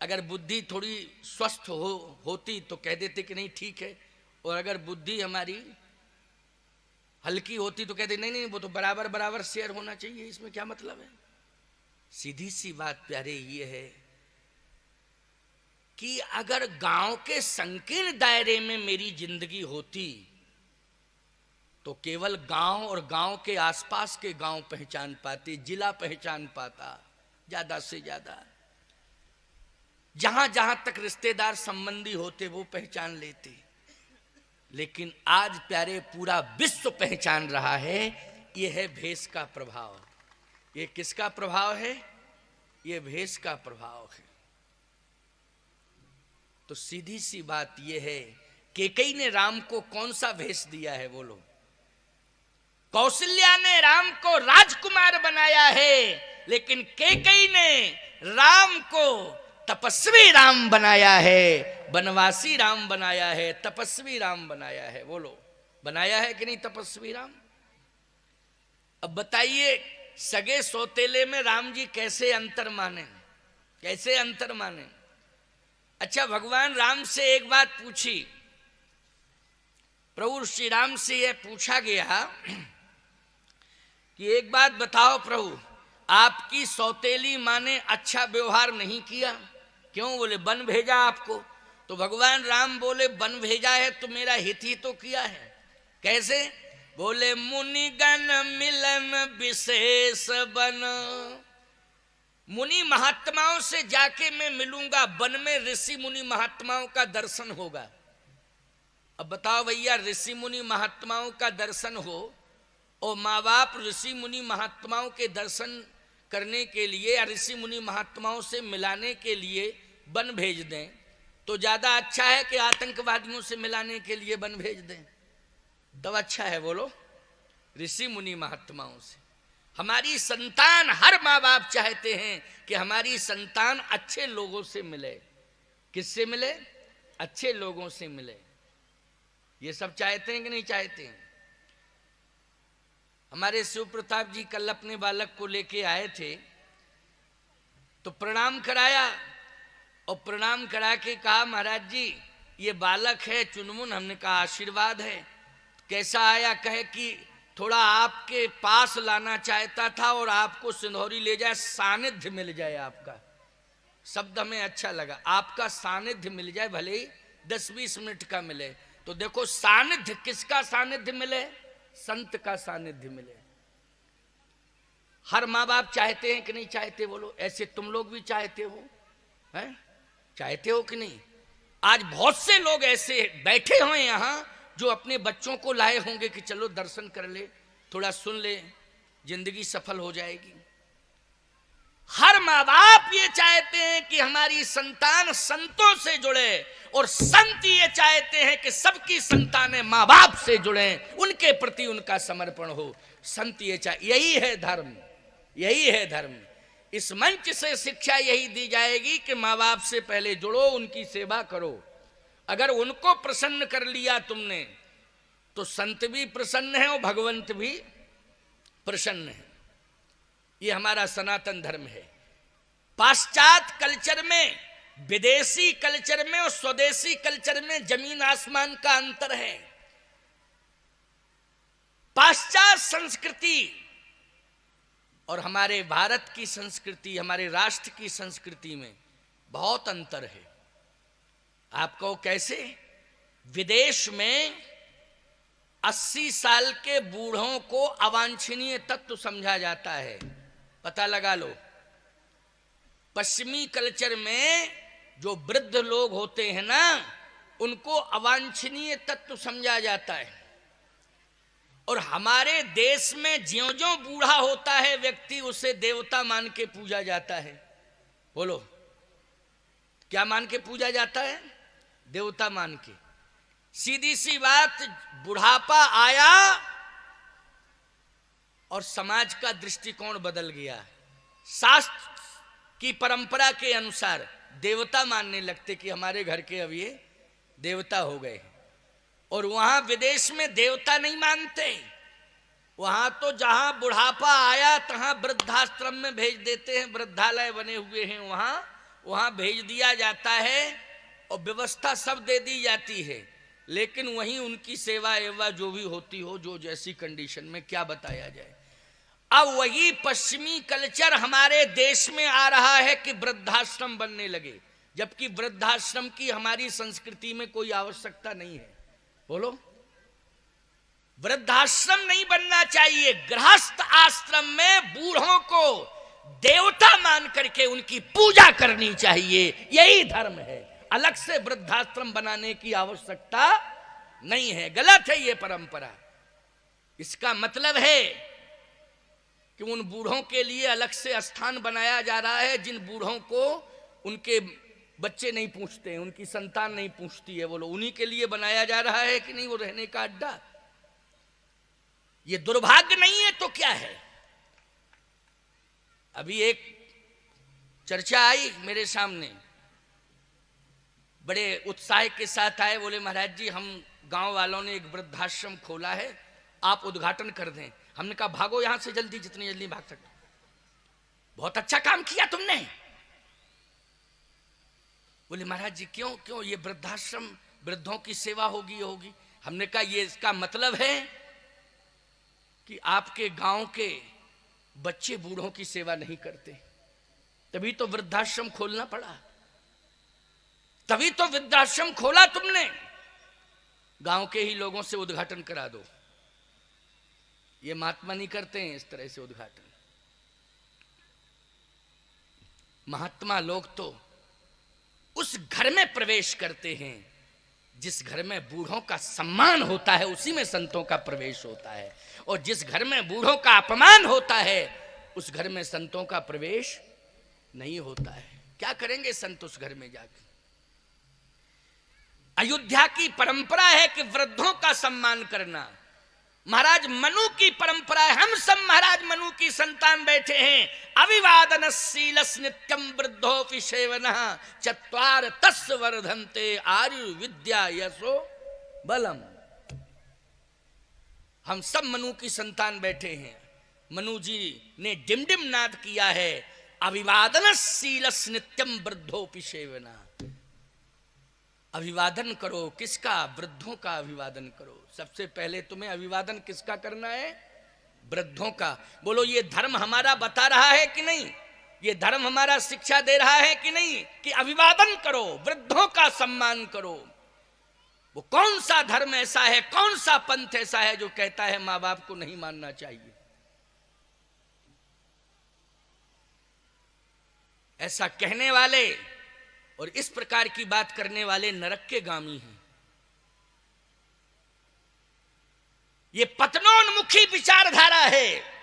अगर बुद्धि थोड़ी स्वस्थ होती तो कह देते कि नहीं ठीक है, और अगर बुद्धि हमारी हल्की होती तो कहते नहीं नहीं वो तो बराबर बराबर शेयर होना चाहिए, इसमें क्या मतलब है। सीधी सी बात प्यारे ये है कि अगर गांव के संकीर्ण दायरे में मेरी जिंदगी होती तो केवल गांव और गांव के आसपास के गांव पहचान पाते, जिला पहचान पाता ज्यादा से ज्यादा, जहां जहां तक रिश्तेदार संबंधी होते वो पहचान लेते। लेकिन आज प्यारे पूरा विश्व पहचान रहा है, यह है भेष का प्रभाव। ये किसका प्रभाव है? ये भेष का प्रभाव है। तो सीधी सी बात यह है, कैकेयी ने राम को कौन सा भेष दिया है बोलो? कौशल्या ने राम को राजकुमार बनाया है, लेकिन कैकेयी ने राम को तपस्वी राम बनाया है, वनवासी राम बनाया है, तपस्वी राम बनाया है। बोलो बनाया है कि नहीं तपस्वी राम? अब बताइए सगे सौतेले में राम जी कैसे अंतर माने, कैसे अंतर माने? अच्छा, भगवान राम से एक बात पूछी, प्रभु श्री राम से यह पूछा गया कि एक बात बताओ प्रभु, आपकी सौतेली माँ ने अच्छा व्यवहार नहीं किया, क्यों? बोले वन भेजा आपको। तो भगवान राम बोले वन भेजा है तो मेरा हित ही तो किया है। कैसे? बोले मुनिगण मिलन विशेष बन, मुनि महात्माओं से जाके मैं मिलूंगा, वन में ऋषि मुनि महात्माओं का दर्शन होगा। अब बताओ भैया, ऋषि मुनि महात्माओं का दर्शन हो और माँ बाप ऋषि मुनि महात्माओं के दर्शन करने के लिए या ऋषि मुनि महात्माओं से मिलाने के लिए वन भेज दें तो ज्यादा अच्छा है कि आतंकवादियों से मिलाने के लिए वन भेज दें? तब अच्छा है बोलो ऋषि मुनि महात्माओं से। हमारी संतान, हर माँ बाप चाहते हैं कि हमारी संतान अच्छे लोगों से मिले। किससे मिले? अच्छे लोगों से मिले। ये सब चाहते हैं कि नहीं चाहते हैं? हमारे शिव प्रताप जी कल अपने बालक को लेके आए थे तो प्रणाम कराया, और प्रणाम करा के कहा महाराज जी ये बालक है चुनमुन। हमने कहा आशीर्वाद है। कैसा आया? कहे कि थोड़ा आपके पास लाना चाहता था और आपको सिंदौरी ले जाए, सानिध्य मिल जाए आपका। शब्द हमें अच्छा लगा, आपका सानिध्य मिल जाए, भले ही 10-20 मिनट का मिले। तो देखो सानिध्य, किसका सानिध्य मिले? संत का सानिध्य मिले। हर माँ बाप चाहते हैं कि नहीं चाहते बोलो? ऐसे तुम लोग भी चाहते हो, हैं? चाहते हो कि नहीं? आज बहुत से लोग ऐसे बैठे हुए यहाँ जो अपने बच्चों को लाए होंगे कि चलो दर्शन कर ले, थोड़ा सुन ले, जिंदगी सफल हो जाएगी। हर माँ बाप ये चाहते हैं कि हमारी संतान संतों से जुड़े, और संत ये चाहते हैं कि सबकी संतानें माँ बाप से जुड़े, उनके प्रति उनका समर्पण हो। संत ये चाहे, यही है धर्म, यही है धर्म। इस मंच से शिक्षा यही दी जाएगी कि माँ बाप से पहले जुड़ो, उनकी सेवा करो। अगर उनको प्रसन्न कर लिया तुमने तो संत भी प्रसन्न है और भगवंत भी प्रसन्न है। ये हमारा सनातन धर्म है। पाश्चात्य कल्चर में, विदेशी कल्चर में और स्वदेशी कल्चर में जमीन आसमान का अंतर है। पाश्चात्य संस्कृति और हमारे भारत की संस्कृति, हमारे राष्ट्र की संस्कृति में बहुत अंतर है। आपको कैसे? विदेश में 80 साल के बूढ़ों को अवांछनीय तत्व समझा जाता है, पता लगा लो। पश्चिमी कल्चर में जो वृद्ध लोग होते हैं ना, उनको अवांछनीय तत्व समझा जाता है। और हमारे देश में ज्यों ज्यों बूढ़ा होता है व्यक्ति, उसे देवता मान के पूजा जाता है। बोलो क्या मान के पूजा जाता है? देवता मान के। सीधी सी बात, बुढ़ापा आया और समाज का दृष्टिकोण बदल गया। शास्त्र की परंपरा के अनुसार देवता मानने लगते कि हमारे घर के अब ये देवता हो गए। और वहां विदेश में देवता नहीं मानते, वहां तो जहां बुढ़ापा आया तहां वृद्धाश्रम में भेज देते हैं, वृद्धालय बने हुए हैं वहां, वहां भेज दिया जाता है और व्यवस्था सब दे दी जाती है, लेकिन वहीं उनकी सेवा एवं जो भी होती हो, जो जैसी कंडीशन में, क्या बताया जाए। अब वही पश्चिमी कल्चर हमारे देश में आ रहा है कि वृद्धाश्रम बनने लगे, जबकि वृद्धाश्रम की हमारी संस्कृति में कोई आवश्यकता नहीं है। बोलो, वृद्धाश्रम नहीं बनना चाहिए। गृहस्थ आश्रम में बूढ़ों को देवता मान करके उनकी पूजा करनी चाहिए, यही धर्म है। अलग से वृद्धाश्रम बनाने की आवश्यकता नहीं है। गलत है ये परंपरा। इसका मतलब है कि उन बूढ़ों के लिए अलग से स्थान बनाया जा रहा है जिन बूढ़ों को उनके बच्चे नहीं पूछते हैं, उनकी संतान नहीं पूछती है। बोलो, उन्हीं के लिए बनाया जा रहा है कि नहीं वो रहने का अड्डा? ये दुर्भाग्य नहीं है तो क्या है? अभी एक चर्चा आई मेरे सामने, बड़े उत्साह के साथ आए, बोले महाराज जी हम गांव वालों ने एक वृद्धाश्रम खोला है, आप उद्घाटन कर दें। हमने कहा भागो यहां से जल्दी, जितनी जल्दी भाग सकते। बहुत अच्छा काम किया तुमने। बोले महाराज जी क्यों क्यों? ये वृद्धाश्रम, वृद्धों की सेवा होगी। हमने कहा ये इसका मतलब है कि आपके गांव के बच्चे बूढ़ों की सेवा नहीं करते, तभी तो वृद्धाश्रम खोलना पड़ा, तभी तो वृद्धाश्रम खोला तुमने। गांव के ही लोगों से उद्घाटन करा दो। ये महात्मा नहीं करते हैं इस तरह से उद्घाटन। महात्मा लोग तो उस घर में प्रवेश करते हैं जिस घर में बूढ़ों का सम्मान होता है, उसी में संतों का प्रवेश होता है। और जिस घर में बूढ़ों का अपमान होता है उस घर में संतों का प्रवेश नहीं होता है। क्या करेंगे संत उस घर में जाकर? अयोध्या की परंपरा है कि वृद्धों का सम्मान करना। महाराज मनु की परंपरा है। हम सब महाराज मनु की संतान बैठे हैं। अभिवादन शीलस नित्यम वृद्धोपि सेवनः चत्वार तस् वर्धन्ते आयु विद्या यशो बलम। हम सब मनु की संतान बैठे हैं। मनु जी ने डिमडिम नाद किया है, अभिवादन शीलस नित्यम वृद्धोपि सेवनः। अभिवादन करो, किसका? वृद्धों का अभिवादन करो। सबसे पहले तुम्हें अभिवादन किसका करना है? वृद्धों का। बोलो, ये धर्म हमारा बता रहा है कि नहीं? ये धर्म हमारा शिक्षा दे रहा है कि नहीं कि अभिवादन करो, वृद्धों का सम्मान करो? वो कौन सा धर्म ऐसा है, कौन सा पंथ ऐसा है जो कहता है मां बाप को नहीं मानना चाहिए? ऐसा कहने वाले और इस प्रकार की बात करने वाले नरक के गामी हैं। ये पतनोन्मुखी विचारधारा है।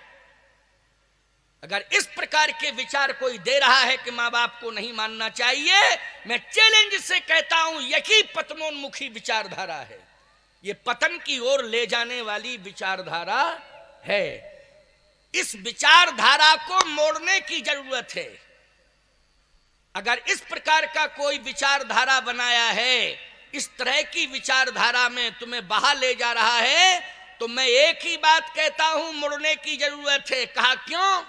अगर इस प्रकार के विचार कोई दे रहा है कि मां बाप को नहीं मानना चाहिए, मैं चैलेंज से कहता हूं यही पतनोन्मुखी विचारधारा है। ये पतन की ओर ले जाने वाली विचारधारा है। इस विचारधारा को मोड़ने की जरूरत है। अगर इस प्रकार का कोई विचारधारा बनाया है, इस तरह की विचारधारा में तुम्हें बहा ले जा रहा है, तो मैं एक ही बात कहता हूं, मुड़ने की जरूरत है। कहा क्यों?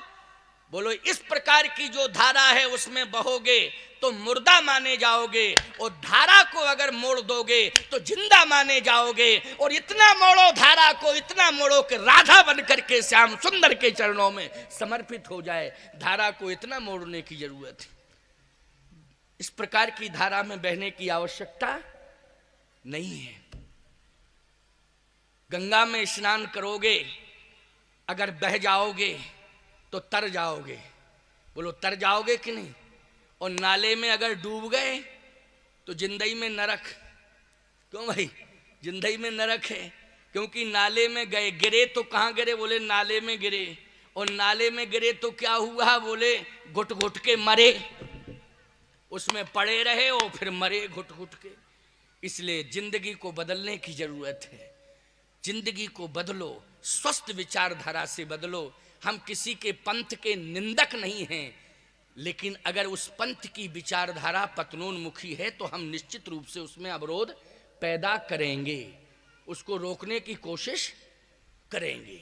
बोलो, इस प्रकार की जो धारा है उसमें बहोगे तो मुर्दा माने जाओगे, और धारा को अगर मोड़ दोगे तो जिंदा माने जाओगे। और इतना मोड़ो धारा को, इतना मोड़ो कि राधा बन करके श्याम सुंदर के चरणों में समर्पित हो जाए। धारा को इतना मोड़ने की जरूरत है। इस प्रकार की धारा में बहने की आवश्यकता नहीं है। गंगा में स्नान करोगे, अगर बह जाओगे तो तर जाओगे। बोलो, तर जाओगे कि नहीं? और नाले में अगर डूब गए तो जिंदगी में नरक। क्यों भाई? जिंदगी में नरक है, क्योंकि नाले में गए, गिरे तो कहां गिरे? बोले नाले में गिरे। और नाले में गिरे तो क्या हुआ? बोले घुट घुट के मरे, उसमें पड़े रहे और फिर मरे घुट घुट के। इसलिए जिंदगी को बदलने की जरूरत है। जिंदगी को बदलो, स्वस्थ विचारधारा से बदलो। हम किसी के पंथ के निंदक नहीं हैं, लेकिन अगर उस पंथ की विचारधारा पतनोन्मुखी है तो हम निश्चित रूप से उसमें अवरोध पैदा करेंगे, उसको रोकने की कोशिश करेंगे।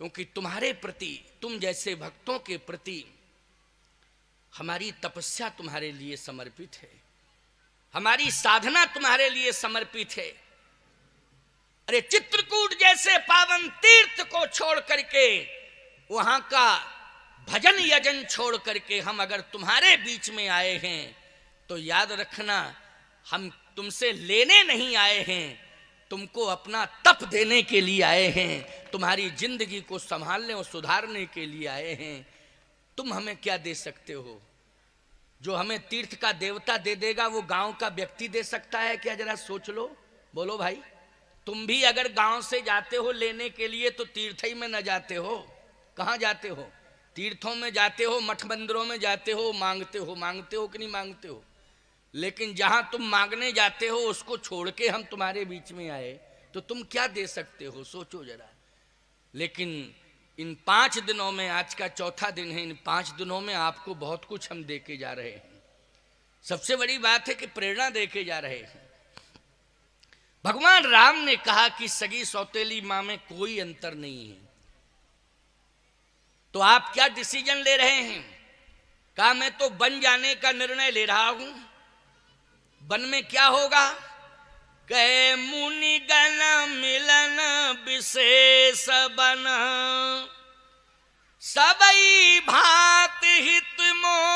क्योंकि तुम्हारे प्रति, तुम जैसे भक्तों के प्रति हमारी तपस्या तुम्हारे लिए समर्पित है, हमारी साधना तुम्हारे लिए समर्पित है। अरे चित्रकूट जैसे पावन तीर्थ को छोड़ करके, वहां का भजन यजन छोड़ करके हम अगर तुम्हारे बीच में आए हैं तो याद रखना, हम तुमसे लेने नहीं आए हैं, तुमको अपना तप देने के लिए आए हैं, तुम्हारी जिंदगी को संभालने और सुधारने के लिए आए हैं। तुम हमें क्या दे सकते हो? जो हमें तीर्थ का देवता दे देगा वो गांव का व्यक्ति दे सकता है क्या? जरा सोच लो, बोलो भाई। तुम भी अगर गांव से जाते हो लेने के लिए तो तीर्थ ही में न जाते हो, कहाँ जाते हो? तीर्थों में जाते हो, मठ मंदिरों में जाते हो, मांगते हो कि नहीं मांगते हो? लेकिन जहां तुम मांगने जाते हो उसको छोड़ के हम तुम्हारे बीच में आए तो तुम क्या दे सकते हो? सोचो जरा। लेकिन इन 5 दिनों में, आज का चौथा दिन है, इन 5 दिनों में आपको बहुत कुछ हम देके जा रहे हैं। सबसे बड़ी बात है कि प्रेरणा देके जा रहे हैं। भगवान राम ने कहा कि सगी सौतेली मां में कोई अंतर नहीं है, तो आप क्या डिसीजन ले रहे हैं? कहा मैं तो बन जाने का निर्णय ले रहा हूं। वन में क्या होगा? कहे मुनि गण मिलन विशेष बन, सबई भात हित मोर,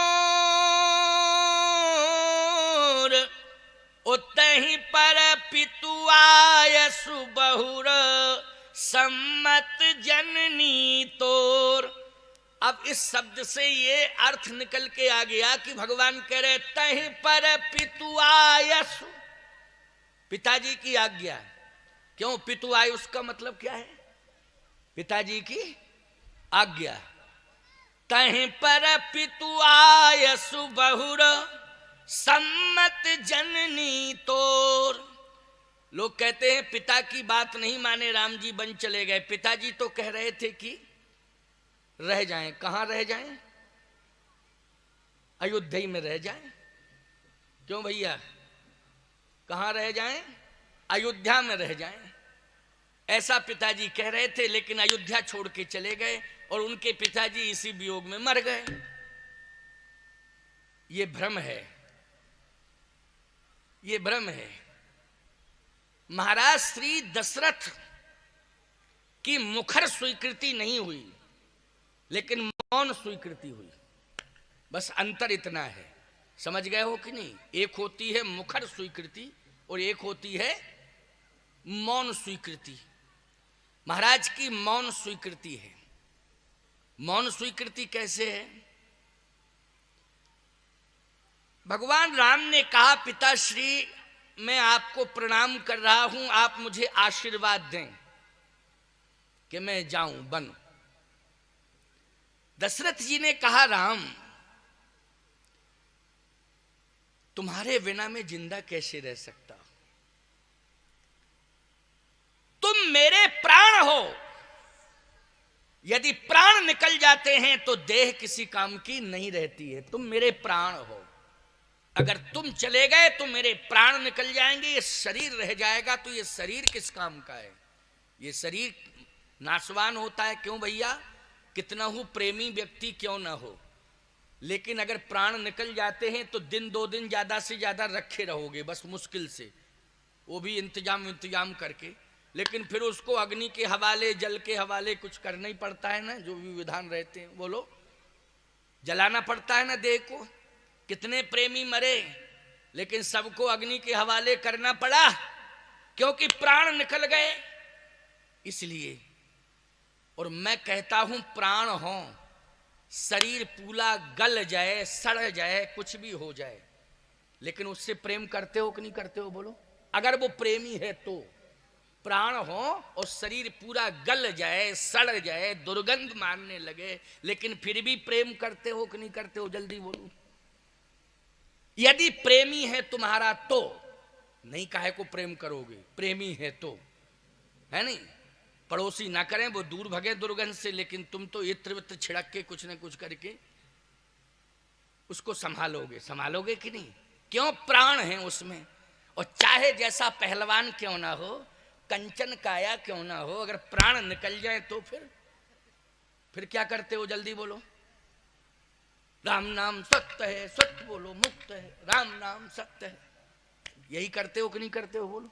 उतहि पर पितुआय सुबहुर, सम्मत जननी तोर। अब इस शब्द से ये अर्थ निकल के आ गया कि भगवान कह रहे तहि पर पितुआयस, पिताजी की आज्ञा। क्यों पितुआयुष का मतलब क्या है? पिताजी की आज्ञा। तहि पर पितुआयस बहुर, सम्मत जननी तोर। लोग कहते हैं पिता की बात नहीं माने राम जी वन चले गए। पिताजी तो कह रहे थे कि रह जाएं। कहां रह जाएं? अयोध्या में रह जाएं। क्यों भैया? कहां रह जाएं? अयोध्या में रह जाएं। ऐसा पिताजी कह रहे थे, लेकिन अयोध्या छोड़ के चले गए और उनके पिताजी इसी वियोग में मर गए। ये भ्रम है, ये भ्रम है। महाराज श्री दशरथ की मुखर स्वीकृति नहीं हुई, लेकिन मौन स्वीकृति हुई। बस अंतर इतना है। समझ गए हो कि नहीं? एक होती है मुखर स्वीकृति और एक होती है मौन स्वीकृति। महाराज की मौन स्वीकृति है। मौन स्वीकृति कैसे है? भगवान राम ने कहा पिताश्री मैं आपको प्रणाम कर रहा हूं, आप मुझे आशीर्वाद दें कि मैं जाऊं वन। दशरथ जी ने कहा राम तुम्हारे बिना मैं जिंदा कैसे रह सकता? तुम मेरे प्राण हो। यदि प्राण निकल जाते हैं तो देह किसी काम की नहीं रहती है। तुम मेरे प्राण हो, अगर तुम चले गए तो मेरे प्राण निकल जाएंगे, ये शरीर रह जाएगा, तो ये शरीर किस काम का है? ये शरीर नाशवान होता है। क्यों भैया? कितना ही प्रेमी व्यक्ति क्यों ना हो, लेकिन अगर प्राण निकल जाते हैं तो दिन 2 दिन ज्यादा से ज्यादा रखे रहोगे, बस मुश्किल से, वो भी इंतजाम करके। लेकिन फिर उसको अग्नि के हवाले, जल के हवाले कुछ करना ही पड़ता है ना, जो भी विधान रहते हैं। बोलो, जलाना पड़ता है ना देह को। कितने प्रेमी मरे, लेकिन सबको अग्नि के हवाले करना पड़ा, क्योंकि प्राण निकल गए। इसलिए, और मैं कहता हूं प्राण हो, शरीर पूरा गल जाए, सड़ जाए, कुछ भी हो जाए, लेकिन उससे प्रेम करते हो कि नहीं करते हो? बोलो, अगर वो प्रेमी है तो। प्राण हो और शरीर पूरा गल जाए, सड़ जाए, दुर्गंध मारने लगे, लेकिन फिर भी प्रेम करते हो कि नहीं करते हो? जल्दी बोलो। यदि प्रेमी है तुम्हारा तो, नहीं काहे को प्रेम करोगे? प्रेमी है तो, है नहीं? पड़ोसी ना करें, वो दूर भगे दुर्गंध से, लेकिन तुम तो इत्र वित्र छिड़क के कुछ न कुछ करके उसको संभालोगे। संभालोगे कि नहीं? क्यों? प्राण है उसमें। और चाहे जैसा पहलवान क्यों ना हो, कंचन काया क्यों ना हो, अगर प्राण निकल जाए तो फिर क्या करते हो? जल्दी बोलो। राम नाम सत्य है, सत्य बोलो मुक्त है, राम नाम सत्य है। यही करते हो कि नहीं करते हो बोलो?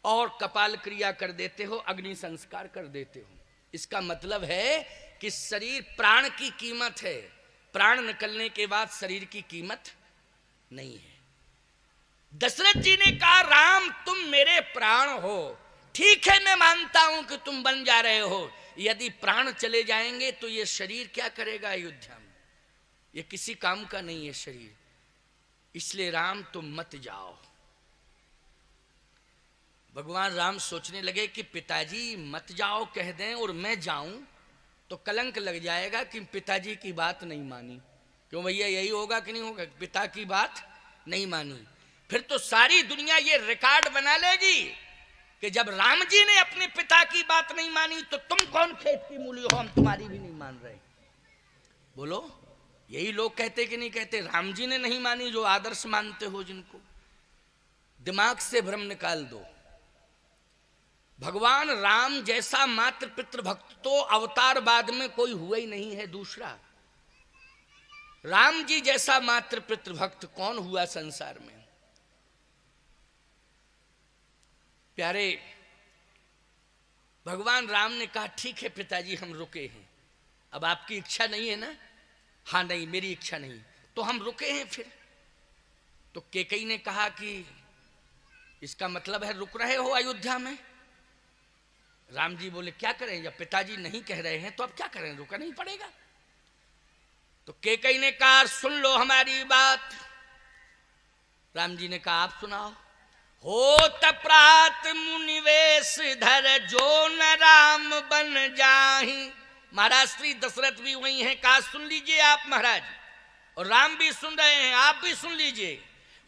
और कपाल क्रिया कर देते हो, अग्नि संस्कार कर देते हो। इसका मतलब है कि शरीर प्राण की कीमत है, प्राण निकलने के बाद शरीर की कीमत नहीं है। दशरथ जी ने कहा राम तुम मेरे प्राण हो, ठीक है मैं मानता हूं कि तुम बन जा रहे हो, यदि प्राण चले जाएंगे तो ये शरीर क्या करेगा अयोध्या में? ये किसी काम का नहीं है शरीर, इसलिए राम तुम मत जाओ। भगवान राम सोचने लगे कि पिताजी मत जाओ कह दें और मैं जाऊं तो कलंक लग जाएगा कि पिताजी की बात नहीं मानी। क्यों भैया, यही होगा कि नहीं होगा? पिता की बात नहीं मानी, फिर तो सारी दुनिया ये रिकॉर्ड बना लेगी कि जब राम जी ने अपने पिता की बात नहीं मानी तो तुम कौन खेत की मूली हो, हम तुम्हारी भी नहीं मान रहे। बोलो, यही लोग कहते कि नहीं कहते? राम जी ने नहीं मानी जो आदर्श मानते हो जिनको। दिमाग से भ्रम निकाल दो। भगवान राम जैसा मातृ पितृ भक्त तो अवतार बाद में कोई हुआ ही नहीं है दूसरा। राम जी जैसा मातृ पितृ भक्त कौन हुआ संसार में? प्यारे, भगवान राम ने कहा ठीक है पिताजी हम रुके हैं, अब आपकी इच्छा नहीं है ना? हाँ नहीं, मेरी इच्छा नहीं, तो हम रुके हैं फिर। तो कैकेयी ने कहा कि इसका मतलब है रुक रहे हो अयोध्या में? राम जी बोले क्या करें, जब पिताजी नहीं कह रहे हैं तो अब क्या करें, रुकना नहीं पड़ेगा। तो कैकेयी ने कहा सुन लो हमारी बात। राम जी ने कहा आप सुनाओ। होत प्रात मुनिवेश धर जो न राम बन जाहि। महाराज श्री दशरथ भी वही हैं, कहा सुन लीजिए आप महाराज, और राम भी सुन रहे हैं, आप भी सुन लीजिए।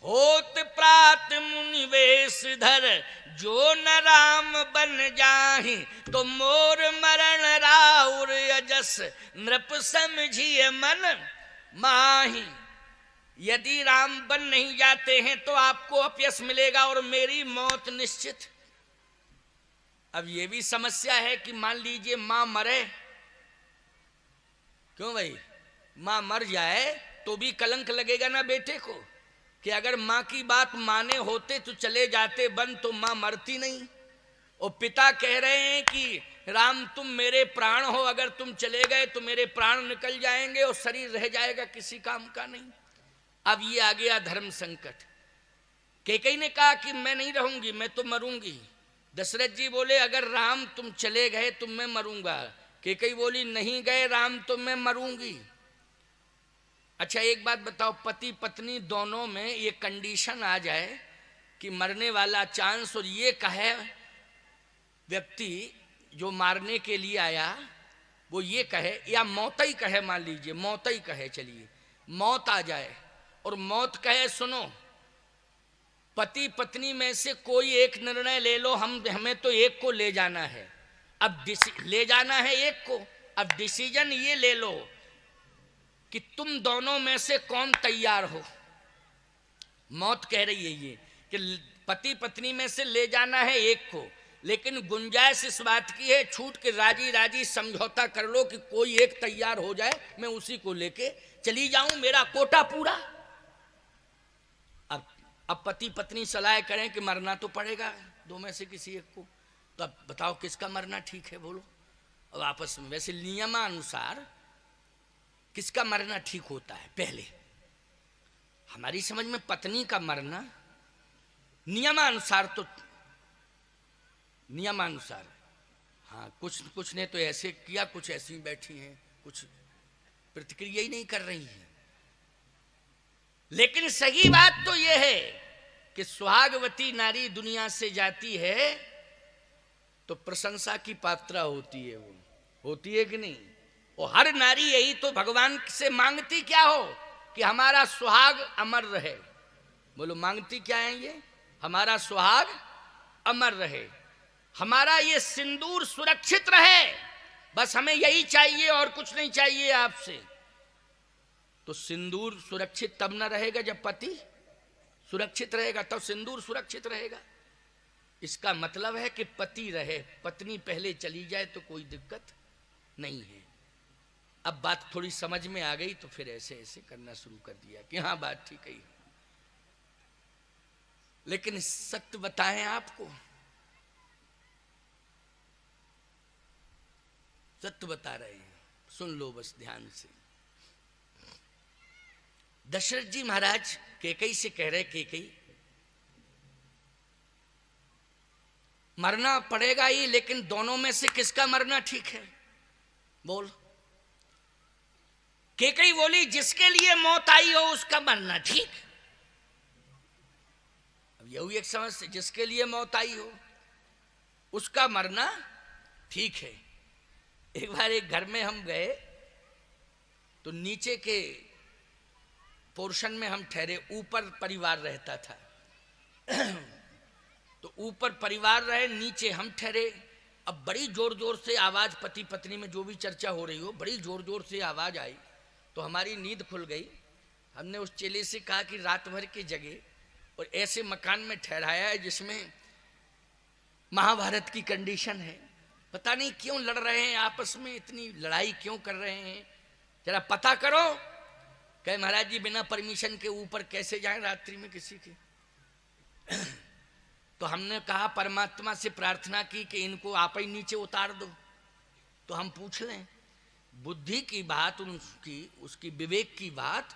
होत प्रात मुनिवेश धर जो न राम बन जाहि, तो मोर मरण राउर यजस नृप समझिए मन माहि। यदि राम बन नहीं जाते हैं तो आपको अपयश मिलेगा और मेरी मौत निश्चित। अब ये भी समस्या है कि मान लीजिए मां मरे, क्यों भाई, मां मर जाए तो भी कलंक लगेगा ना बेटे को, कि अगर मां की बात माने होते तो चले जाते बन, तो मां मरती नहीं। और पिता कह रहे हैं कि राम तुम मेरे प्राण हो, अगर तुम चले गए तो मेरे प्राण निकल जाएंगे और शरीर रह जाएगा किसी काम का नहीं। अब ये आ गया धर्म संकट। कैकेयी ने कहा कि मैं नहीं रहूंगी, मैं तो मरूंगी। दशरथ जी बोले अगर राम तुम चले गए तो मैं मरूंगा। कैकेयी बोली नहीं गए राम तो मैं मरूंगी। अच्छा एक बात बताओ, पति पत्नी दोनों में ये कंडीशन आ जाए कि मरने वाला चांस, और ये कहे व्यक्ति जो मारने के लिए आया वो ये कहे, या मौत ही कहे, मान लीजिए मौत ही कहे, चलिए मौत आ जाए और मौत कहे सुनो पति पत्नी में से कोई एक निर्णय ले लो, हमें तो एक को ले जाना है। अब ले जाना है एक को, अब डिसीजन ये ले लो कि तुम दोनों में से कौन तैयार हो। मौत कह रही है ये कि पति पत्नी में से ले जाना है एक को, लेकिन गुंजाइश इस बात की है छूट के राजी राजी समझौता कर लो कि कोई एक तैयार हो जाए, मैं उसी को लेके चली जाऊं, मेरा कोटा पूरा। अब पति पत्नी सलाह करें कि मरना तो पड़ेगा दो में से किसी एक को, तो अब बताओ किसका मरना ठीक है बोलो। अब आपस में वैसे नियमानुसार किसका मरना ठीक होता है? पहले हमारी समझ में पत्नी का मरना नियमानुसार, तो नियमानुसार हाँ, कुछ ने तो ऐसे किया, कुछ ऐसी बैठी हैं, कुछ प्रतिक्रिया ही नहीं कर रही हैं। लेकिन सही बात तो यह है कि सुहागवती नारी दुनिया से जाती है तो प्रशंसा की पात्रा होती है, वो होती है कि नहीं? और हर नारी यही तो भगवान से मांगती क्या हो कि हमारा सुहाग अमर रहे। बोलो मांगती क्या है ये? हमारा सुहाग अमर रहे, हमारा ये सिंदूर सुरक्षित रहे, बस हमें यही चाहिए और कुछ नहीं चाहिए आपसे। तो सिंदूर सुरक्षित तब न रहेगा जब पति सुरक्षित रहेगा, तब सिंदूर सुरक्षित रहेगा। इसका मतलब है कि पति रहे, पत्नी पहले चली जाए तो कोई दिक्कत नहीं है। अब बात थोड़ी समझ में आ गई तो फिर ऐसे ऐसे करना शुरू कर दिया कि हाँ बात ठीक है। लेकिन सत्य बताएं आपको, सत्य बता रहे हैं, सुन लो बस ध्यान से। दशरथ जी महाराज कैकई से कह रहे, कैकई मरना पड़ेगा ही, लेकिन दोनों में से किसका मरना ठीक है बोल। कैकई बोली जिसके लिए मौत आई हो उसका मरना ठीक। अब यही एक समझ से, जिसके लिए मौत आई हो उसका मरना ठीक है। एक बार एक घर में हम गए तो नीचे के पोर्शन में हम ठहरे, ऊपर परिवार रहता था तो ऊपर परिवार रहे, नीचे हम ठहरे। अब बड़ी जोर जोर से आवाज, पति पत्नी में जो भी चर्चा हो रही हो, बड़ी जोर जोर से आवाज आई तो हमारी नींद खुल गई। हमने उस चेले से कहा कि रात भर की जगह और ऐसे मकान में ठहराया है जिसमें महाभारत की कंडीशन है, पता नहीं क्यों लड़ रहे हैं आपस में, इतनी लड़ाई क्यों कर रहे हैं, जरा पता करो। कहे महाराज जी बिना परमिशन के ऊपर कैसे जाएं रात्रि में किसी के। तो हमने कहा परमात्मा से प्रार्थना की कि इनको आप ही नीचे उतार दो। तो हम पूछ लें, बुद्धि की बात उसकी, उसकी विवेक की बात,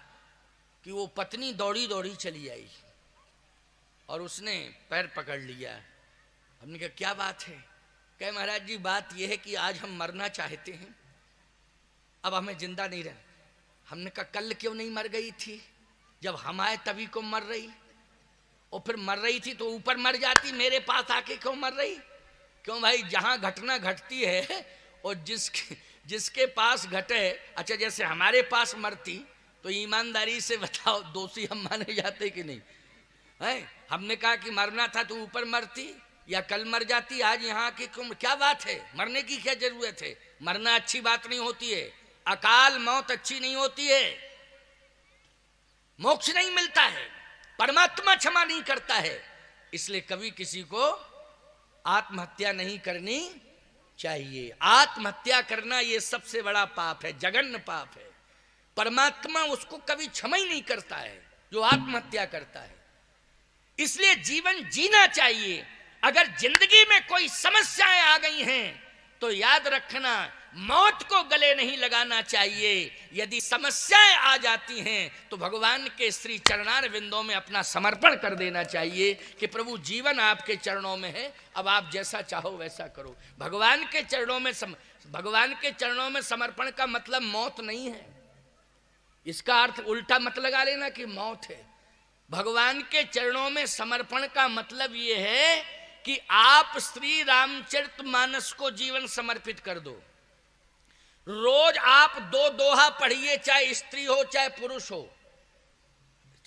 कि वो पत्नी दौड़ी दौड़ी चली आई और उसने पैर पकड़ लिया। हमने कहा क्या बात है। कहे महाराज जी बात यह है कि आज हम मरना चाहते हैं, अब हमें जिंदा नहीं रहना। हमने कहा कल क्यों नहीं मर गई थी, जब हम आए तभी को मर रही, और फिर मर रही थी तो ऊपर मर जाती, मेरे पास आके क्यों मर रही। क्यों भाई, जहां घटना घटती है और जिसके पास घटे, अच्छा जैसे हमारे पास मरती तो ईमानदारी से बताओ दोषी हम माने जाते कि नहीं है। हमने कहा कि मरना था तो ऊपर मरती या कल मर जाती, आज यहाँ की क्यों, क्या बात है, मरने की क्या जरूरत है। मरना अच्छी बात नहीं होती है, अकाल मौत अच्छी नहीं होती है, मोक्ष नहीं मिलता है, परमात्मा क्षमा नहीं करता है। इसलिए कभी किसी को आत्महत्या नहीं करनी चाहिए। आत्महत्या करना ये सबसे बड़ा पाप है, जघन्य पाप है। परमात्मा उसको कभी क्षमा ही नहीं करता है जो आत्महत्या करता है। इसलिए जीवन जीना चाहिए। अगर जिंदगी में कोई समस्याएं आ गई हैं तो याद रखना, मौत को गले नहीं लगाना चाहिए। यदि समस्याएं आ जाती हैं तो भगवान के श्री चरणार विंदों में अपना समर्पण कर देना चाहिए कि प्रभु जीवन आपके चरणों में है, अब आप जैसा चाहो वैसा करो। भगवान के चरणों में समर्पण का मतलब मौत नहीं है, इसका अर्थ उल्टा मत लगा लेना कि मौत है। भगवान के चरणों में समर्पण का मतलब यह है कि आप श्री रामचरितमानस को जीवन समर्पित कर दो। रोज आप 2 दोहा पढ़िए, चाहे स्त्री हो चाहे पुरुष हो।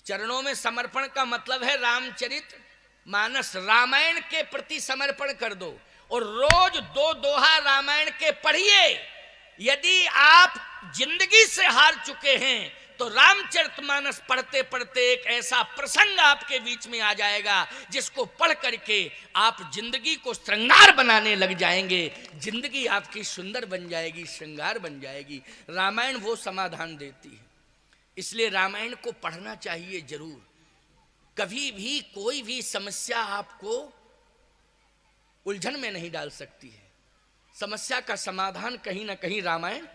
चरणों में समर्पण का मतलब है रामचरित मानस, रामायण के प्रति समर्पण कर दो और रोज 2 दोहा रामायण के पढ़िए। यदि आप जिंदगी से हार चुके हैं तो रामचरितमानस पढ़ते पढ़ते एक ऐसा प्रसंग आपके बीच में आ जाएगा जिसको पढ़ करके आप जिंदगी को श्रृंगार बनाने लग जाएंगे। जिंदगी आपकी सुंदर बन जाएगी, श्रृंगार बन जाएगी। रामायण वो समाधान देती है, इसलिए रामायण को पढ़ना चाहिए जरूर। कभी भी कोई भी समस्या आपको उलझन में नहीं डाल सकती है, समस्या का समाधान कहीं ना कहीं रामायण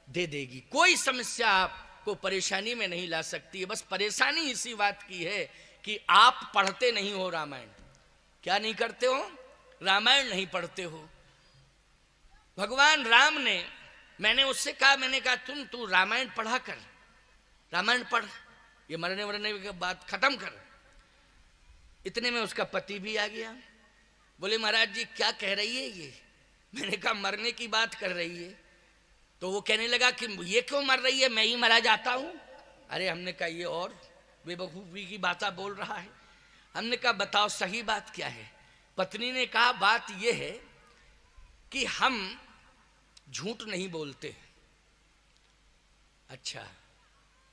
दे देगी। कोई समस्या आपको परेशानी में नहीं ला सकती है। बस परेशानी इसी बात की है कि आप पढ़ते नहीं हो रामायण। क्या नहीं करते हो? रामायण नहीं पढ़ते हो। भगवान राम ने, मैंने उससे कहा, मैंने कहा तू रामायण पढ़ा कर, रामायण पढ़, ये मरने वरने की बात खत्म कर। इतने में उसका पति भी आ गया। बोले महाराज जी क्या कह रही है ये? मैंने कहा मरने की बात कर रही है। तो वो कहने लगा कि ये क्यों मर रही है, मैं ही मरा जाता हूं। अरे हमने कहा ये और बेवकूफी की बातें बोल रहा है। हमने कहा बताओ सही बात क्या है। पत्नी ने कहा बात ये है कि हम झूठ नहीं बोलते। अच्छा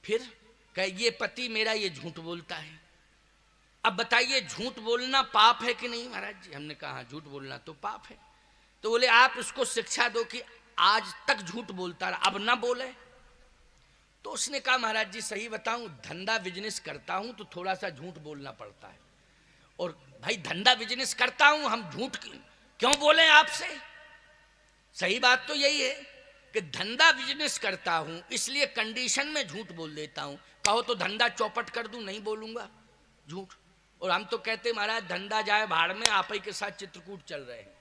फिर? कहे ये पति मेरा ये झूठ बोलता है। अब बताइए झूठ बोलना पाप है कि नहीं महाराज जी? हमने कहा हाँ झूठ बोलना तो पाप है। तो बोले आप उसको शिक्षा दो कि आज तक झूठ बोलता रहा, अब ना बोले। तो उसने कहा महाराज जी सही बताऊं, धंधा बिजनेस करता हूं तो थोड़ा सा झूठ बोलना पड़ता है। और भाई धंधा बिजनेस करता हूं, हम झूठ क्यों बोले आपसे? सही बात तो यही है कि धंधा बिजनेस करता हूं इसलिए कंडीशन में झूठ बोल देता हूं। कहो तो धंधा चौपट कर दूं, नहीं बोलूंगा झूठ। और हम तो कहते महाराज धंधा जाए भाड़ में, आप ही के साथ चित्रकूट चल रहे हैं,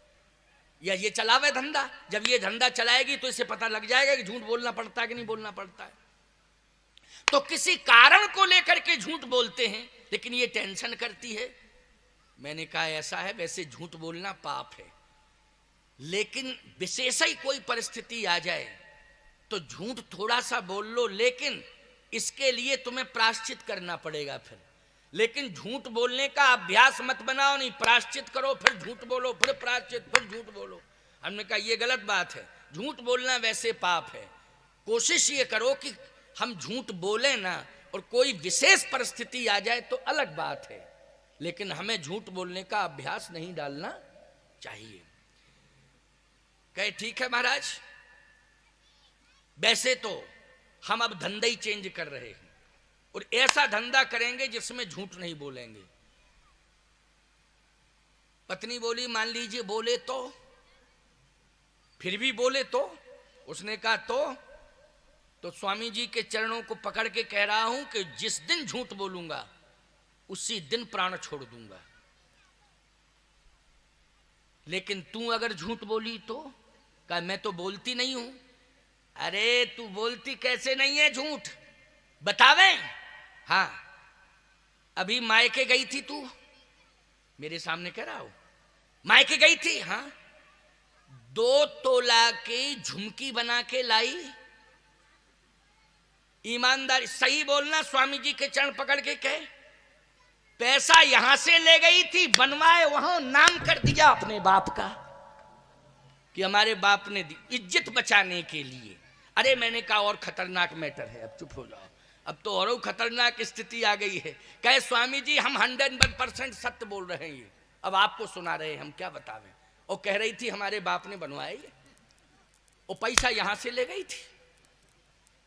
या ये चलावे धंधा। जब ये धंधा चलाएगी तो इसे पता लग जाएगा कि झूठ बोलना पड़ता है कि नहीं बोलना पड़ता है। तो किसी कारण को लेकर के झूठ बोलते हैं, लेकिन ये टेंशन करती है। मैंने कहा ऐसा है, वैसे झूठ बोलना पाप है, लेकिन विशेष ही कोई परिस्थिति आ जाए तो झूठ थोड़ा सा बोल लो, लेकिन इसके लिए तुम्हें प्रायश्चित करना पड़ेगा फिर। लेकिन झूठ बोलने का अभ्यास मत बनाओ, नहीं प्रायश्चित करो फिर झूठ बोलो, फिर प्रायश्चित फिर झूठ बोलो। हमने कहा ये गलत बात है, झूठ बोलना वैसे पाप है। कोशिश ये करो कि हम झूठ बोले ना, और कोई विशेष परिस्थिति आ जाए तो अलग बात है, लेकिन हमें झूठ बोलने का अभ्यास नहीं डालना चाहिए। कहे ठीक है महाराज, वैसे तो हम अब धंधा ही चेंज कर रहे हैं और ऐसा धंधा करेंगे जिसमें झूठ नहीं बोलेंगे। पत्नी बोली मान लीजिए बोले तो, फिर भी बोले तो? उसने कहा तो स्वामी जी के चरणों को पकड़ के कह रहा हूं कि जिस दिन झूठ बोलूंगा उसी दिन प्राण छोड़ दूंगा। लेकिन तू अगर झूठ बोली तो? कहा मैं तो बोलती नहीं हूं। अरे तू बोलती कैसे नहीं है झूठ, बतावे? हाँ, अभी मायके गई थी तू, मेरे सामने कह रहा हो, मायके गई थी? हाँ। 2 तोला की झुमकी बना के लाई। ईमानदारी सही बोलना, स्वामी जी के चरण पकड़ के कहे। पैसा यहां से ले गई थी, बनवाए वहां, नाम कर दिया अपने बाप का कि हमारे बाप ने दी, इज्जत बचाने के लिए। अरे मैंने कहा और खतरनाक मैटर है, अब चुप हो जाओ, अब तो और खतरनाक स्थिति आ गई है। कहे स्वामी जी हम 101% सत्य बोल रहे हैं, अब आपको सुना रहे हैं, हम क्या बतावें। और कह रही थी हमारे बाप ने बनवाए, वो पैसा यहां से ले गई थी।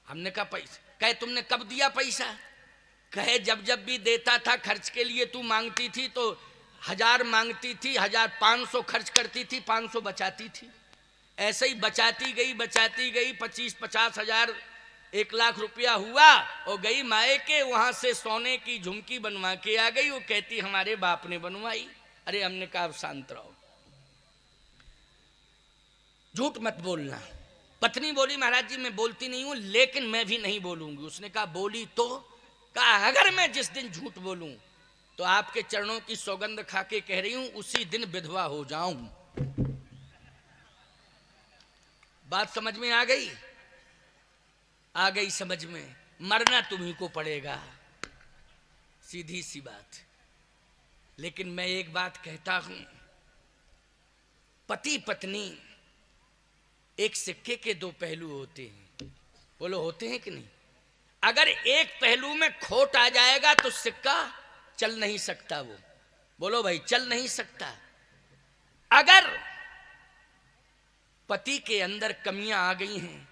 हमने कहा पैसा? कहे तुमने कब दिया पैसा? कहे जब जब भी देता था खर्च के लिए, तू मांगती थी तो 1000 मांगती थी, 1500 खर्च करती थी, 500 बचाती थी। ऐसे ही बचाती गई 25-50 हजार, 1 लाख रुपया हुआ, और गई मायके, वहां से सोने की झुमकी बनवा के आ गई। वो कहती हमारे बाप ने बनवाई। अरे हमने कहा शांत रहो, झूठ मत बोलना। पत्नी बोली महाराज जी मैं बोलती नहीं हूं, लेकिन मैं भी नहीं बोलूंगी। उसने कहा बोली तो? कहा अगर मैं जिस दिन झूठ बोलूं तो आपके चरणों की सौगंध खा के कह रही हूं उसी दिन विधवा हो जाऊं। बात समझ में आ गई? आ गई समझ में। मरना तुम्ही को पड़ेगा, सीधी सी बात। लेकिन मैं एक बात कहता हूं, पति पत्नी एक सिक्के के 2 पहलू होते हैं। बोलो होते हैं कि नहीं? अगर एक पहलू में खोट आ जाएगा तो सिक्का चल नहीं सकता। वो बोलो भाई, चल नहीं सकता। अगर पति के अंदर कमियां आ गई हैं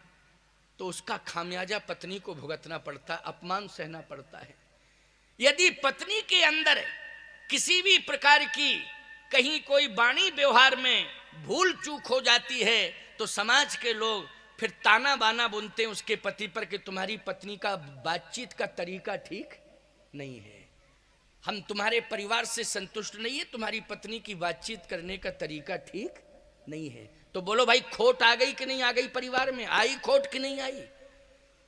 तो उसका खामियाजा पत्नी को भुगतना पड़ता है, अपमान सहना पड़ता है। यदि पत्नी के अंदर किसी भी प्रकार की कहीं कोई वाणी व्यवहार में भूल चूक हो जाती है तो समाज के लोग फिर ताना बाना बुनते हैं उसके पति पर कि तुम्हारी पत्नी का बातचीत का तरीका ठीक नहीं है, हम तुम्हारे परिवार से संतुष्ट नहीं है, तुम्हारी पत्नी की बातचीत करने का तरीका ठीक नहीं है। तो बोलो भाई, खोट आ गई कि नहीं आ गई? परिवार में आई खोट कि नहीं आई?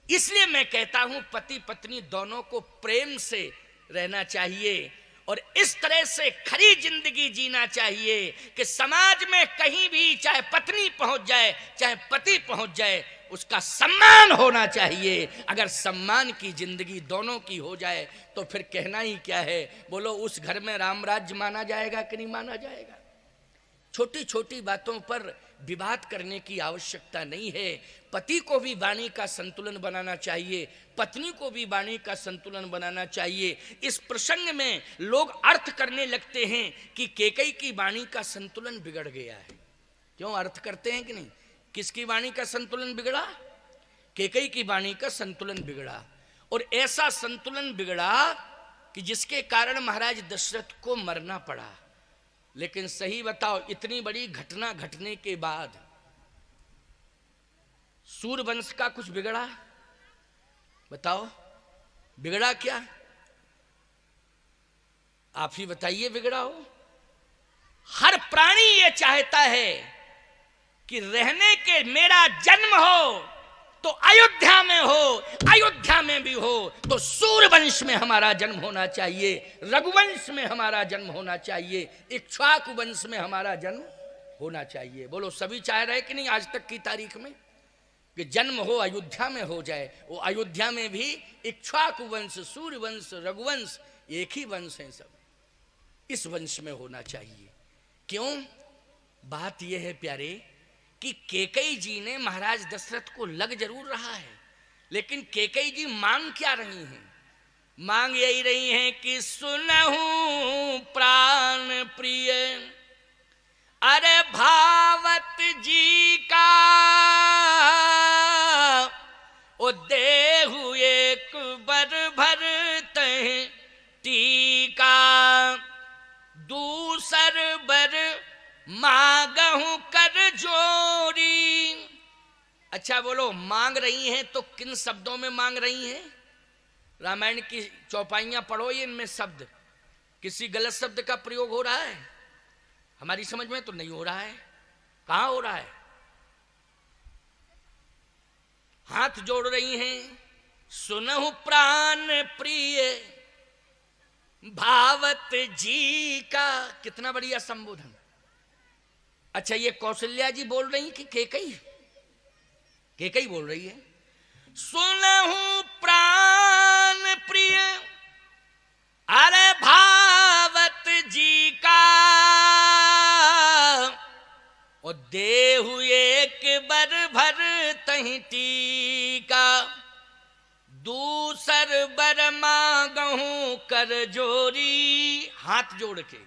इसलिए मैं कहता हूं पति पत्नी दोनों को प्रेम से रहना चाहिए और इस तरह से खरी जिंदगी जीना चाहिए कि समाज में कहीं भी चाहे पत्नी पहुंच जाए चाहे पति पहुंच जाए, उसका सम्मान होना चाहिए। अगर सम्मान की जिंदगी दोनों की हो जाए तो फिर कहना ही क्या है। बोलो, उस घर में राम राज्य माना जाएगा कि नहीं माना जाएगा? छोटी छोटी बातों पर विवाद करने की आवश्यकता नहीं है। पति को भी वाणी का संतुलन बनाना चाहिए, पत्नी को भी वाणी का संतुलन बनाना चाहिए। इस प्रसंग में लोग अर्थ करने लगते हैं कि कैकेयी की वाणी का संतुलन बिगड़ गया है। क्यों अर्थ करते हैं कि नहीं? किसकी वाणी का संतुलन बिगड़ा? कैकेयी की वाणी का संतुलन बिगड़ा, और ऐसा संतुलन बिगड़ा कि जिसके कारण महाराज दशरथ को मरना पड़ा। लेकिन सही बताओ, इतनी बड़ी घटना घटने के बाद सूर्यवंश का कुछ बिगड़ा? बताओ, बिगड़ा क्या? आप ही बताइए, बिगड़ा हो? हर प्राणी ये चाहता है कि रहने के मेरा जन्म हो तो अयोध्या में हो, अयोध्या में भी हो तो सूर्यवंश में हमारा जन्म होना चाहिए, रघुवंश में हमारा जन्म होना चाहिए, इक्ष्वाकु वंश में हमारा जन्म होना चाहिए। बोलो, सभी चाह रहे कि नहीं आज तक की तारीख में कि जन्म हो अयोध्या में हो जाए? वो अयोध्या में भी इक्ष्वाकु वंश, सूर्यवंश, रघुवंश एक ही वंश है, सब इस वंश में होना चाहिए। क्यों? बात यह है प्यारे कि कैकेयी जी ने महाराज दशरथ को लग जरूर रहा है, लेकिन कैकेयी जी मांग क्या रही हैं? मांग यही रही हैं कि सुनहूं प्राण प्रिय अरे भावत जी का, ओ देहु एक बर भर तह टीका, दूसर बर मांगहूं कर जोरी। अच्छा बोलो, मांग रही हैं तो किन शब्दों में मांग रही हैं? रामायण की चौपाइयां पढ़ो, ये इनमें शब्द किसी गलत शब्द का प्रयोग हो रहा है? हमारी समझ में तो नहीं हो रहा है। कहां हो रहा है? हाथ जोड़ रही हैं, सुनहु प्राण प्रिय भावत जी का। कितना बढ़िया संबोधन। अच्छा, ये कौशल्या जी बोल रही कि कैकेयी? कैकेयी बोल रही है। सुनहु प्राण प्रिय अरे भावत जी का, और देहु एक बर भर तहि टीका, दूसर बर मांगहूं कर जोरी। हाथ जोड़ के,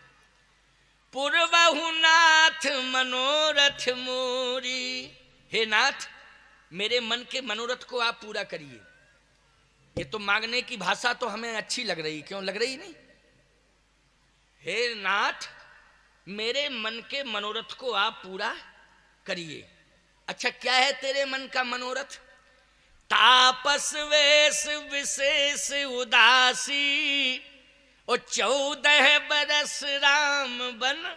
पूर्वहु नाथ मनोरथ मोरी। हे नाथ, मेरे मन के मनोरथ को आप पूरा करिए। ये तो मांगने की भाषा तो हमें अच्छी लग रही, क्यों लग रही नहीं? हे नाथ, मेरे मन के मनोरथ को आप पूरा करिए। अच्छा, क्या है तेरे मन का मनोरथ? तापस वेश विशेष उदासी, और 14 बरस राम बन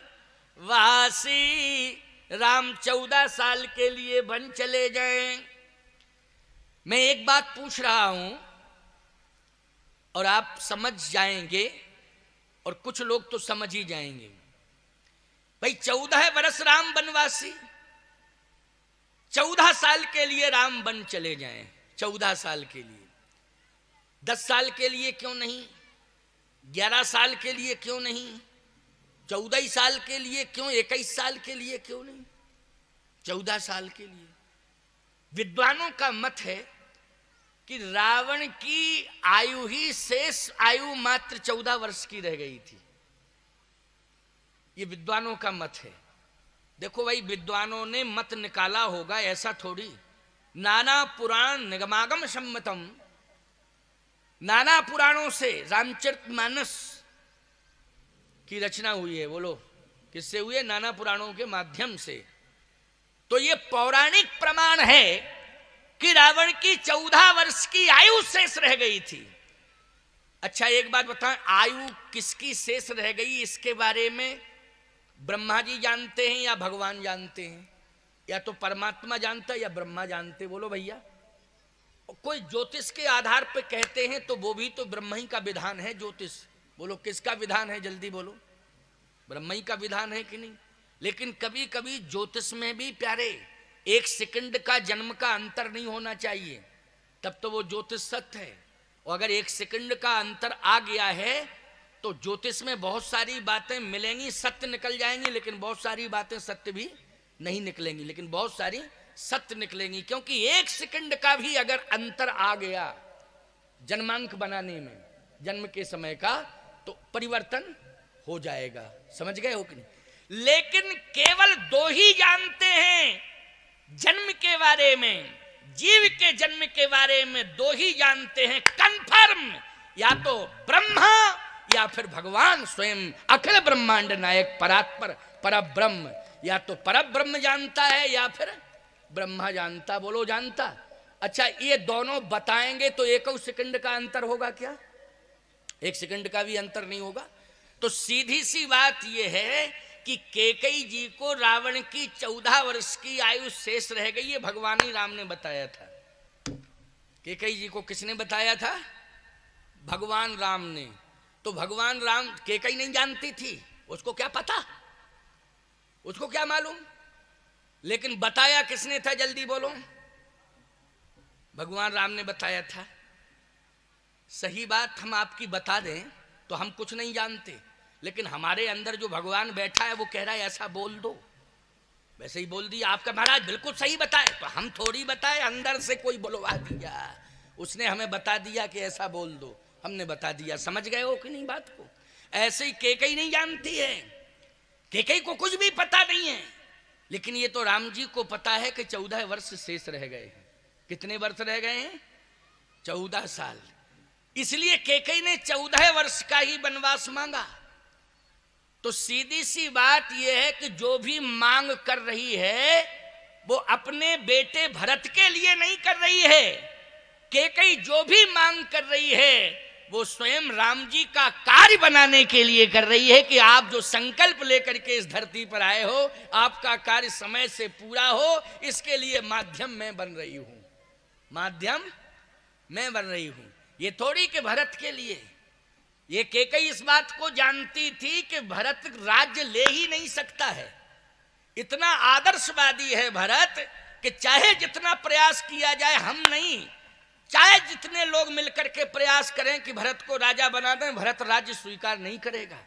वासी। राम 14 साल के लिए वन चले जाएं। मैं एक बात पूछ रहा हूं और आप समझ जाएंगे, और कुछ लोग तो समझ ही जाएंगे। भाई 14 बरस राम वनवासी, 14 साल के लिए राम वन चले जाएं, 14 साल के लिए, 10 साल के लिए क्यों नहीं? 11 साल के लिए क्यों नहीं? 14 साल के लिए क्यों? 21 साल के लिए क्यों नहीं? 14 साल के लिए। विद्वानों का मत है कि रावण की आयु ही शेष आयु मात्र 14 वर्ष की रह गई थी। ये विद्वानों का मत है। देखो भाई, विद्वानों ने मत निकाला होगा, ऐसा थोड़ी। नाना पुराण निगमागम सम्मतम, नाना पुराणों से रामचरितमानस की रचना हुई है। बोलो, किससे हुई है? नाना पुराणों के माध्यम से। तो ये पौराणिक प्रमाण है कि रावण की 14 वर्ष की आयु शेष रह गई थी। अच्छा, एक बात बताएं, आयु किसकी शेष रह गई इसके बारे में ब्रह्मा जी जानते हैं या भगवान जानते हैं? या तो परमात्मा जानता है या ब्रह्मा जानते? बोलो भैया। कोई ज्योतिष के आधार पर कहते हैं तो वो भी तो ब्रह्मा ही का विधान है ज्योतिष। बोलो, किसका विधान है? जल्दी बोलो। ब्रह्मा ही का विधान है कि नहीं? लेकिन कभी कभी ज्योतिष में भी प्यारे 1 सेकंड का जन्म का अंतर नहीं होना चाहिए, तब तो वो ज्योतिष सत्य है। और अगर 1 सेकंड का अंतर आ गया है तो ज्योतिष में बहुत सारी बातें मिलेंगी, सत्य निकल जाएंगी, लेकिन बहुत सारी बातें सत्य भी नहीं निकलेंगी, लेकिन बहुत सारी सत्य निकलेंगी। क्योंकि 1 सेकंड का भी अगर अंतर आ गया जन्मांक बनाने में, जन्म के समय का, तो परिवर्तन हो जाएगा। समझ गए हो कि नहीं? लेकिन केवल 2 ही जानते हैं जन्म के बारे में, जीव के जन्म के बारे में दो ही जानते हैं कंफर्म, या तो ब्रह्मा या फिर भगवान स्वयं अखिल ब्रह्मांड नायक परात्पर परब्रह्म। या तो परब्रह्म जानता है या फिर ब्रह्मा जानता। बोलो जानता। अच्छा, ये दोनों बताएंगे तो एक सेकंड का अंतर होगा क्या? एक सेकंड का भी अंतर नहीं होगा। तो सीधी सी बात यह है कि कैकेयी जी को रावण की 14 वर्ष की आयु शेष रह गई, ये भगवान ही राम ने बताया था। कैकेयी जी को किसने बताया था? भगवान राम ने। तो भगवान राम, कैकेयी नहीं जानती थी, उसको क्या पता, उसको क्या मालूम, लेकिन बताया किसने था? जल्दी बोलो। भगवान राम ने बताया था। सही बात हम आपकी बता दें तो हम कुछ नहीं जानते, लेकिन हमारे अंदर जो भगवान बैठा है वो कह रहा है ऐसा बोल दो, वैसे ही बोल दिया। आपका महाराज बिल्कुल सही बताए, तो हम थोड़ी बताए, अंदर से कोई बुलवा दिया, उसने हमें बता दिया कि ऐसा बोल दो, हमने बता दिया। समझ गए हो कि नहीं बात को? ऐसे ही कैकेयी नहीं जानती है, कैकेयी को कुछ भी पता नहीं है, लेकिन ये तो राम जी को पता है कि 14 वर्ष शेष रह गए हैं। कितने वर्ष रह गए हैं? 14 साल। इसलिए कैकेयी ने 14 वर्ष का ही वनवास मांगा। तो सीधी सी बात यह है कि जो भी मांग कर रही है वो अपने बेटे भरत के लिए नहीं कर रही है। कैकेयी जो भी मांग कर रही है वो स्वयं राम जी का कार्य बनाने के लिए कर रही है कि आप जो संकल्प लेकर के इस धरती पर आए हो, आपका कार्य समय से पूरा हो, इसके लिए माध्यम मैं बन रही हूं, माध्यम मैं बन रही हूं। ये थोड़ी कि भरत के लिए। ये कैकेयी इस बात को जानती थी कि भरत राज्य ले ही नहीं सकता है। इतना आदर्शवादी है भरत कि चाहे जितना प्रयास किया जाए, हम नहीं, चाहे जितने लोग मिलकर के प्रयास करें कि भरत को राजा बना दें, भरत राज्य स्वीकार नहीं करेगा,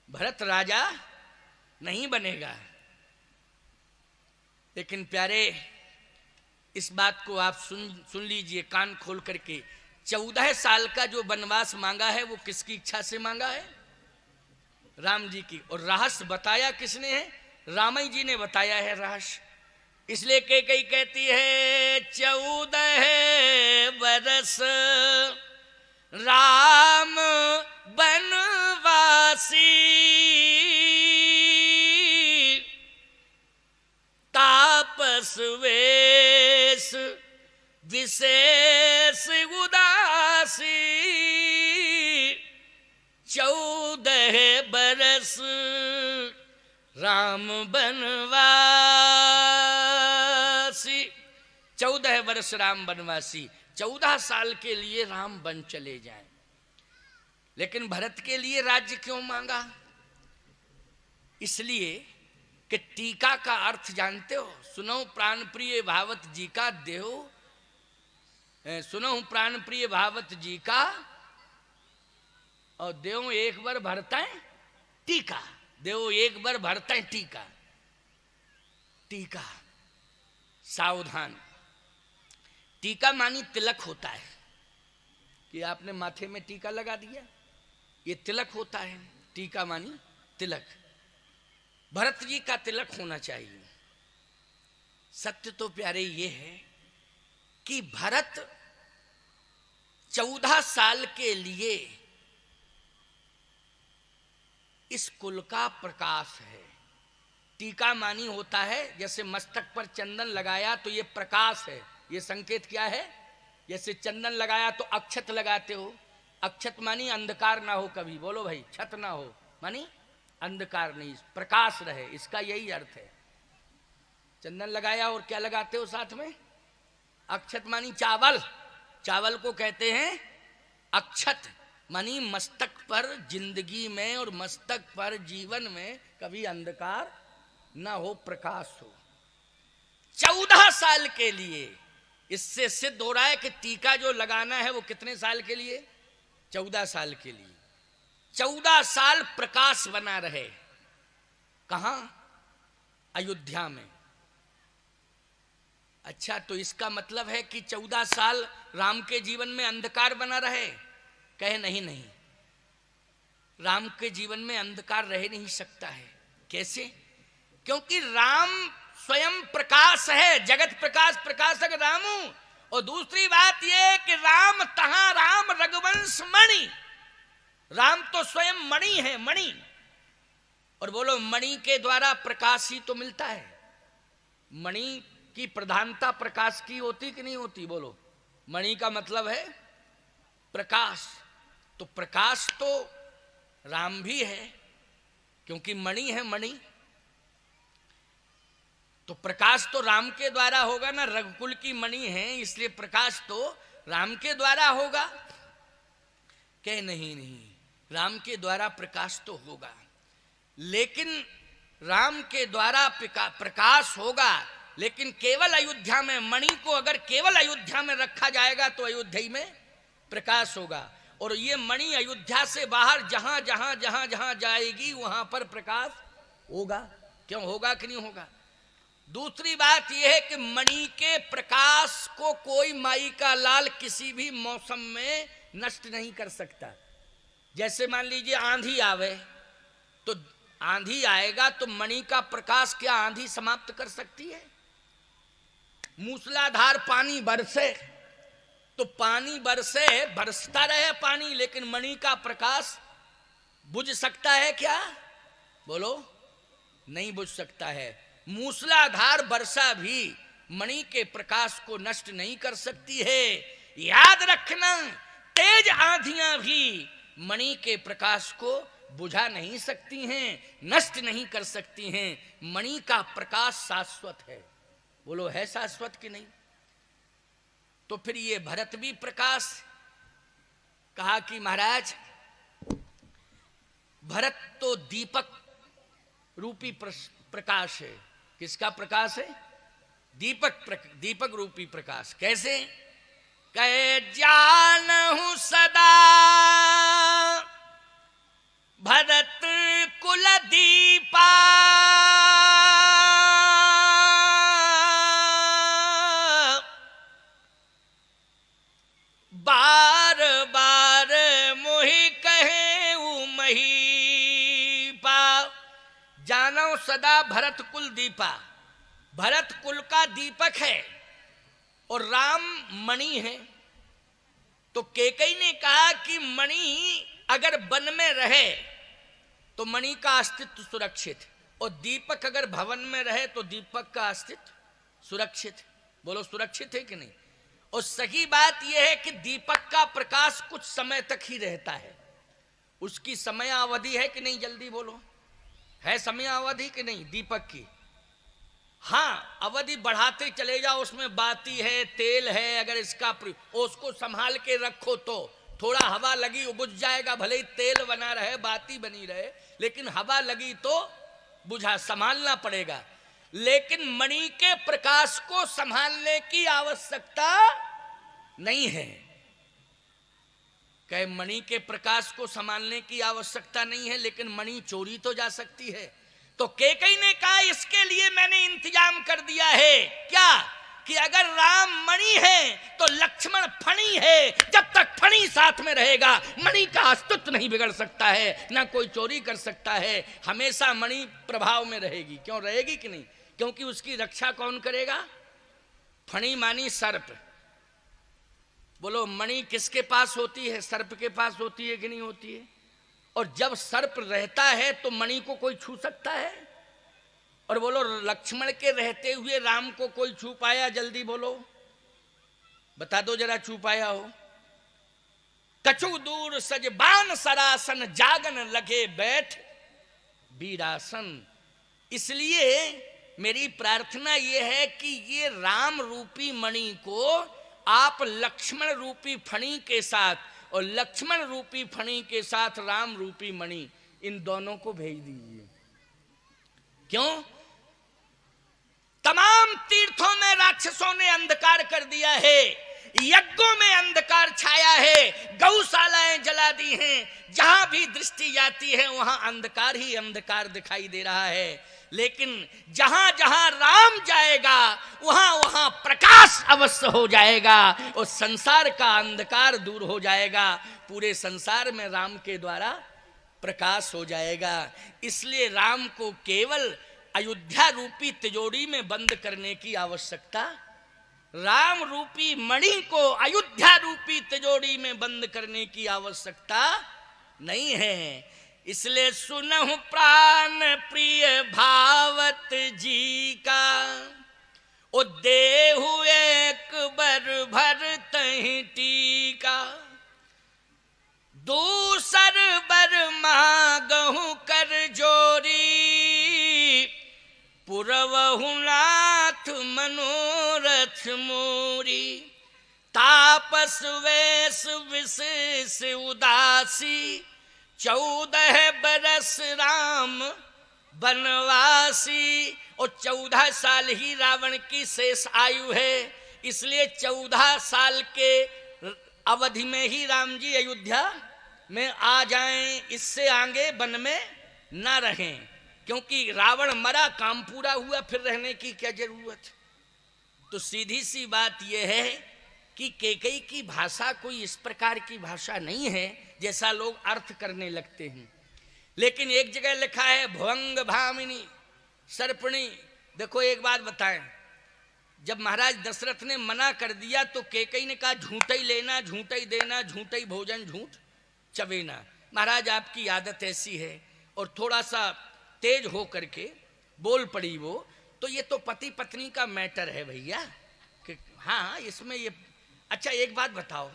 भरत राजा नहीं बनेगा। लेकिन प्यारे, इस बात को आप सुन लीजिए कान खोल करके। 14 साल का जो वनवास मांगा है वो किसकी इच्छा से मांगा है? राम जी की। और रहस्य बताया किसने है? रामई जी ने बताया है रहस्य। इसलिए कैकेयी कहती है 14 बरस राम बनवासी, तापस वेश विशेष उदासी, 14 बरस राम बनवासी। 14 वर्ष राम बनवासी, 14 साल के लिए राम बन चले जाएं। लेकिन भरत के लिए राज्य क्यों मांगा? इसलिए कि टीका का अर्थ जानते हो? सुनो प्राण प्रिय भावत जी का देहो, सुनो प्राण प्रिय भावत जी का, और देव एक बार भरता है टीका, देव एक बार भरता है टीका। टीका सावधान, टीका मानी तिलक होता है कि आपने माथे में टीका लगा दिया, ये तिलक होता है। टीका मानी तिलक। भरत जी का तिलक होना चाहिए। सत्य तो प्यारे ये है कि भरत 14 साल के लिए इस कुल का प्रकाश है। टीका मानी होता है जैसे मस्तक पर चंदन लगाया तो ये प्रकाश है, ये संकेत क्या है? जैसे चंदन लगाया तो अक्षत लगाते हो, अक्षत मानी अंधकार ना हो कभी, बोलो भाई, छत ना हो मानी अंधकार नहीं, प्रकाश रहे, इसका यही अर्थ है। चंदन लगाया और क्या लगाते हो साथ में? अक्षत मानी चावल, चावल को कहते हैं अक्षत, मानी मस्तक पर जिंदगी में और मस्तक पर जीवन में कभी अंधकार ना हो, प्रकाश हो। 14 साल के लिए इससे सिद्ध हो रहा है कि टीका जो लगाना है वो कितने साल के लिए? 14 साल के लिए। 14 साल प्रकाश बना रहे। कहां? अयोध्या में। अच्छा, तो इसका मतलब है कि 14 साल राम के जीवन में अंधकार बना रहे? कहे नहीं नहीं, राम के जीवन में अंधकार रह नहीं सकता है। कैसे? क्योंकि राम स्वयं प्रकाश है, जगत प्रकाश प्रकाशक रामू। और दूसरी बात यह कि राम तहां राम रघुवंश मणि, राम तो स्वयं मणि है, मणि। और बोलो मणि के द्वारा प्रकाश ही तो मिलता है। मणि की प्रधानता प्रकाश की होती कि नहीं होती? बोलो, मणि का मतलब है प्रकाश। तो प्रकाश तो राम भी है, क्योंकि मणि है, मणि। तो प्रकाश तो राम के द्वारा होगा ना, रघुकुल की मणि है, इसलिए प्रकाश तो राम के द्वारा होगा। कह नहीं, राम के द्वारा प्रकाश तो होगा, लेकिन राम के द्वारा प्रकाश होगा, लेकिन केवल अयोध्या में। मणि को अगर केवल अयोध्या में रखा जाएगा तो अयोध्या में प्रकाश होगा। और ये मणि अयोध्या से बाहर जहां जहां जहां जहां जाएगी वहां पर प्रकाश होगा। क्यों होगा कि नहीं होगा? दूसरी बात यह है कि मणि के प्रकाश को कोई माई का लाल किसी भी मौसम में नष्ट नहीं कर सकता। जैसे मान लीजिए आंधी आवे, तो आंधी आएगा तो मणि का प्रकाश क्या आंधी समाप्त कर सकती है? मूसलाधार पानी बरसे तो पानी बरसे, बरसता रहे पानी, लेकिन मणि का प्रकाश बुझ सकता है क्या? बोलो, नहीं बुझ सकता है। मूसलाधार वर्षा भी मणि के प्रकाश को नष्ट नहीं कर सकती है। याद रखना, तेज आंधियां भी मणि के प्रकाश को बुझा नहीं सकती हैं, नष्ट नहीं कर सकती हैं। मणि का प्रकाश शाश्वत है। बोलो, है शाश्वत कि नहीं? तो फिर ये भरत भी प्रकाश कहा कि महाराज भरत तो दीपक रूपी प्रकाश है। किसका प्रकाश है? दीपक रूपी प्रकाश। कैसे? कहे जानहु सदा भरत कुल दीपा, बार बार मोहि कहे महीपा। जानो सदा भरत कुल दीपा, भरत कुल का दीपक है और राम मणि है। तो कैकेयी ने कहा कि मणि अगर वन में रहे तो मणि का अस्तित्व सुरक्षित, और दीपक अगर भवन में रहे तो दीपक का अस्तित्व सुरक्षित। बोलो, सुरक्षित है कि नहीं? और सही बात यह है कि दीपक का प्रकाश कुछ समय तक ही रहता है। उसकी समय अवधि है कि नहीं? जल्दी बोलो, है समय अवधि कि नहीं दीपक की? हाँ, अवधि बढ़ाते चले जाओ, उसमें बाती है, तेल है, अगर इसका उसको संभाल के रखो तो थोड़ा हवा लगी वो बुझ जाएगा। भले ही तेल बना रहे, बाती बनी रहे, लेकिन हवा लगी तो बुझा, संभालना पड़ेगा। लेकिन मणि के प्रकाश को संभालने की आवश्यकता नहीं है। कहे मणि के प्रकाश को संभालने की आवश्यकता नहीं है, लेकिन मणि चोरी तो जा सकती है। तो कैकेयी ने कहा इसके लिए मैंने इंतजाम कर दिया है। क्या? कि अगर राम मणि है तो लक्ष्मण फणी है। जब तक फणी साथ में रहेगा मणि का अस्तित्व नहीं बिगड़ सकता है, ना कोई चोरी कर सकता है। हमेशा मणि प्रभाव में रहेगी। क्यों रहेगी कि नहीं? क्योंकि उसकी रक्षा कौन करेगा? फणी मानी सर्प। बोलो, मणि किसके पास होती है? सर्प के पास होती है कि नहीं होती है? और जब सर्प रहता है तो मणि को कोई छू सकता है? और बोलो, लक्ष्मण के रहते हुए राम को कोई छू पाया? जल्दी बोलो, बता दो जरा, छू पाया हो? कछु दूर सजबान सरासन, जागन लगे बैठ वीरासन। इसलिए मेरी प्रार्थना यह है कि ये राम रूपी मणि को आप लक्ष्मण रूपी फणी के साथ और लक्ष्मण रूपी फणी के साथ राम रूपी मणि, इन दोनों को भेज दीजिए। क्यों? तमाम तीर्थों में राक्षसों ने अंधकार कर दिया है, यज्ञों में अंधकार छाया है, गौशालाएं जला दी हैं। जहां भी दृष्टि जाती है वहां अंधकार ही अंधकार दिखाई दे रहा है। लेकिन जहां जहां राम जाएगा वहां वहां प्रकाश अवश्य हो जाएगा और संसार का अंधकार दूर हो जाएगा। पूरे संसार में राम के द्वारा प्रकाश हो जाएगा। इसलिए राम को केवल अयोध्या रूपी तिजोरी में बंद करने की आवश्यकता, राम रूपी मणि को अयोध्या रूपी तिजोरी में बंद करने की आवश्यकता नहीं है। इसलिए सुनहु प्राण प्रिय भावत जी का, ओ देहु एक बर भर तहि टीका, दूसर बर मांगहु कर जोरी, पुरवहु नाथ मनोरथ मोरी, तापस वेश विशेष उदासी, 14 बरस राम बनवासी। और 14 साल ही रावण की शेष आयु है, इसलिए 14 साल के अवधि में ही राम जी अयोध्या में आ जाएं, इससे आगे वन में ना रहें, क्योंकि रावण मरा, काम पूरा हुआ, फिर रहने की क्या जरूरत। तो सीधी सी बात यह है कि कैकेयी की भाषा कोई इस प्रकार की भाषा नहीं है जैसा लोग अर्थ करने लगते हैं। लेकिन एक जगह लिखा है भुवंग भामिनी सर्पणी। देखो एक बात बताएं, जब महाराज दशरथ ने मना कर दिया तो कैकेयी ने कहा झूठा ही लेना, झूठा ही देना, झूठा ही भोजन, झूठ चबेना। महाराज आपकी आदत ऐसी है, और थोड़ा सा तेज हो करके बोल पड़ी वो। तो ये तो पति पत्नी का मैटर है भैया, कि हाँ इसमें ये। अच्छा एक बात बताओ,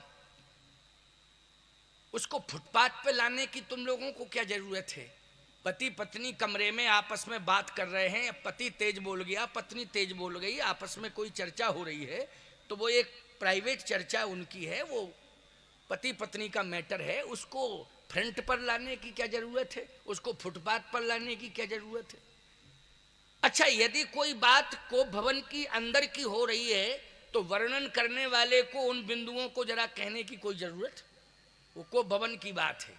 उसको फुटपाथ पे लाने की तुम लोगों को क्या जरूरत है? पति पत्नी कमरे में आपस में बात कर रहे हैं, पति तेज बोल गया, पत्नी तेज बोल गई, आपस में कोई चर्चा हो रही है, तो वो एक प्राइवेट चर्चा उनकी है, वो पति पत्नी का मैटर है। उसको फ्रंट पर लाने की क्या जरूरत है? उसको फुटपाथ पर लाने की क्या जरूरत है? अच्छा यदि कोई बात को भवन की अंदर की हो रही है तो वर्णन करने वाले को उन बिंदुओं को जरा कहने की कोई जरूरत? वो को भवन की बात है।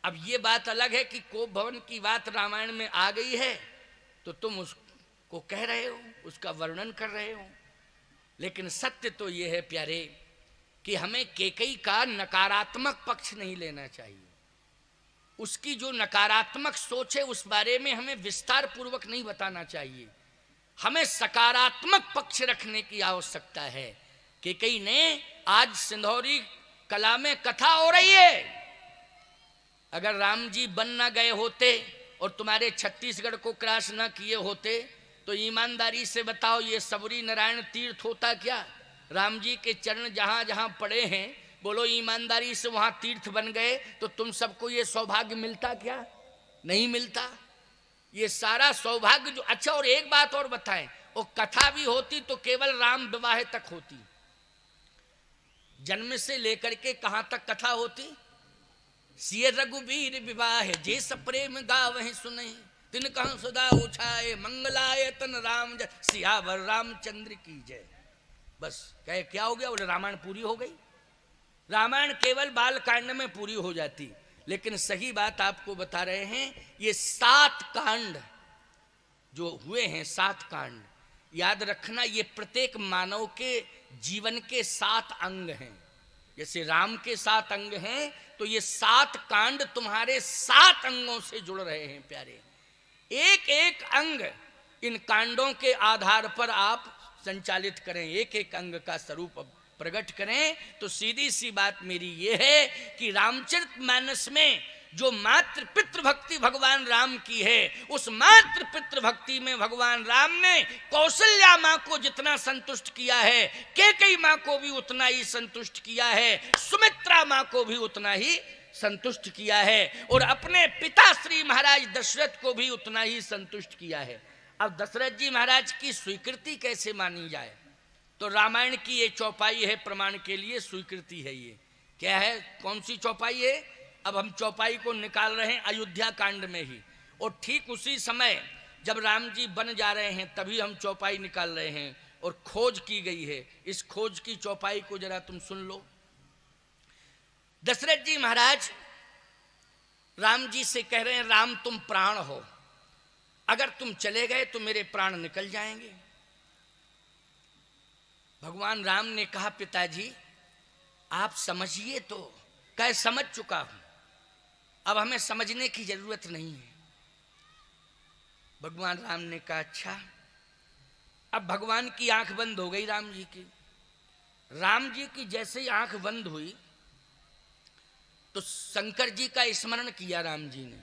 अब ये बात अलग है कि को भवन की बात रामायण में आ गई है तो तुम उसको कह रहे हो, उसका वर्णन कर रहे हो। लेकिन सत्य तो ये है प्यारे कि हमें कैकेयी का नकारात्मक पक्ष नहीं लेना चाहिए। उसकी जो नकारात्मक सोच है उस बारे में हमें विस्तार पूर्वक नहीं बताना चाहिए। हमें सकारात्मक पक्ष रखने की आवश्यकता है। कैकेयी ने आज सिंधौरी कला में कथा हो रही है, अगर राम जी बन ना गए होते और तुम्हारे छत्तीसगढ़ को क्रॉस ना किए होते तो ईमानदारी से बताओ ये सबरी नारायण तीर्थ होता क्या? राम जी के चरण जहां जहां पड़े हैं, बोलो ईमानदारी से वहां तीर्थ बन गए तो तुम सबको ये सौभाग्य मिलता क्या? नहीं मिलता। ये सारा सौभाग्य जो। अच्छा और एक बात और बताएं, वो कथा भी होती तो केवल राम विवाह तक होती, जन्म से लेकर के कहां तक कथा होती? सिय रघुवीर विवाह जे सप्रेम गावहि सुने, तिन कहं सदा उछाए मंगलाय तन राम जय, सियावर रामचंद्र की जय। बस कहे क्या हो गया? बोले रामायण पूरी हो गई। रामायण केवल बाल कांड में पूरी हो जाती। लेकिन सही बात आपको बता रहे हैं, ये 7 कांड जो हुए हैं, 7 कांड याद रखना, ये प्रत्येक मानव के जीवन के 7 अंग हैं। जैसे राम के 7 अंग हैं तो ये 7 कांड तुम्हारे 7 अंगों से जुड़ रहे हैं प्यारे। एक एक अंग इन कांडों के आधार पर आप संचालित करें, एक एक अंग का स्वरूप प्रकट करें। तो सीधी सी बात मेरी ये है कि रामचरितमानस में जो मातृ पितृ भक्ति भगवान राम की है, उस मातृ पितृ भक्ति में भगवान राम ने कौशल्या माँ को जितना संतुष्ट किया है, कैकेयी माँ को भी उतना ही संतुष्ट किया है, सुमित्रा माँ को भी उतना ही संतुष्ट किया है, और अपने पिता श्री महाराज दशरथ को भी उतना ही संतुष्ट किया है। अब दशरथ जी महाराज की स्वीकृति कैसे मानी जाए? तो रामायण की ये चौपाई है, प्रमाण के लिए स्वीकृति है। ये क्या है? कौन सी चौपाई है? अब हम चौपाई को निकाल रहे हैं अयोध्या कांड में ही, और ठीक उसी समय जब राम जी बन जा रहे हैं तभी हम चौपाई निकाल रहे हैं, और खोज की गई है। इस खोज की चौपाई को जरा तुम सुन लो। दशरथ जी महाराज राम जी से कह रहे हैं, राम तुम प्राण हो, अगर तुम चले गए तो मेरे प्राण निकल जाएंगे। भगवान राम ने कहा, पिताजी आप समझिए तो। कहे समझ चुका हूं, अब हमें समझने की जरूरत नहीं है। भगवान राम ने कहा अच्छा। अब भगवान की आंख बंद हो गई राम जी की। राम जी की जैसे ही आंख बंद हुई तो शंकर जी का स्मरण किया राम जी ने।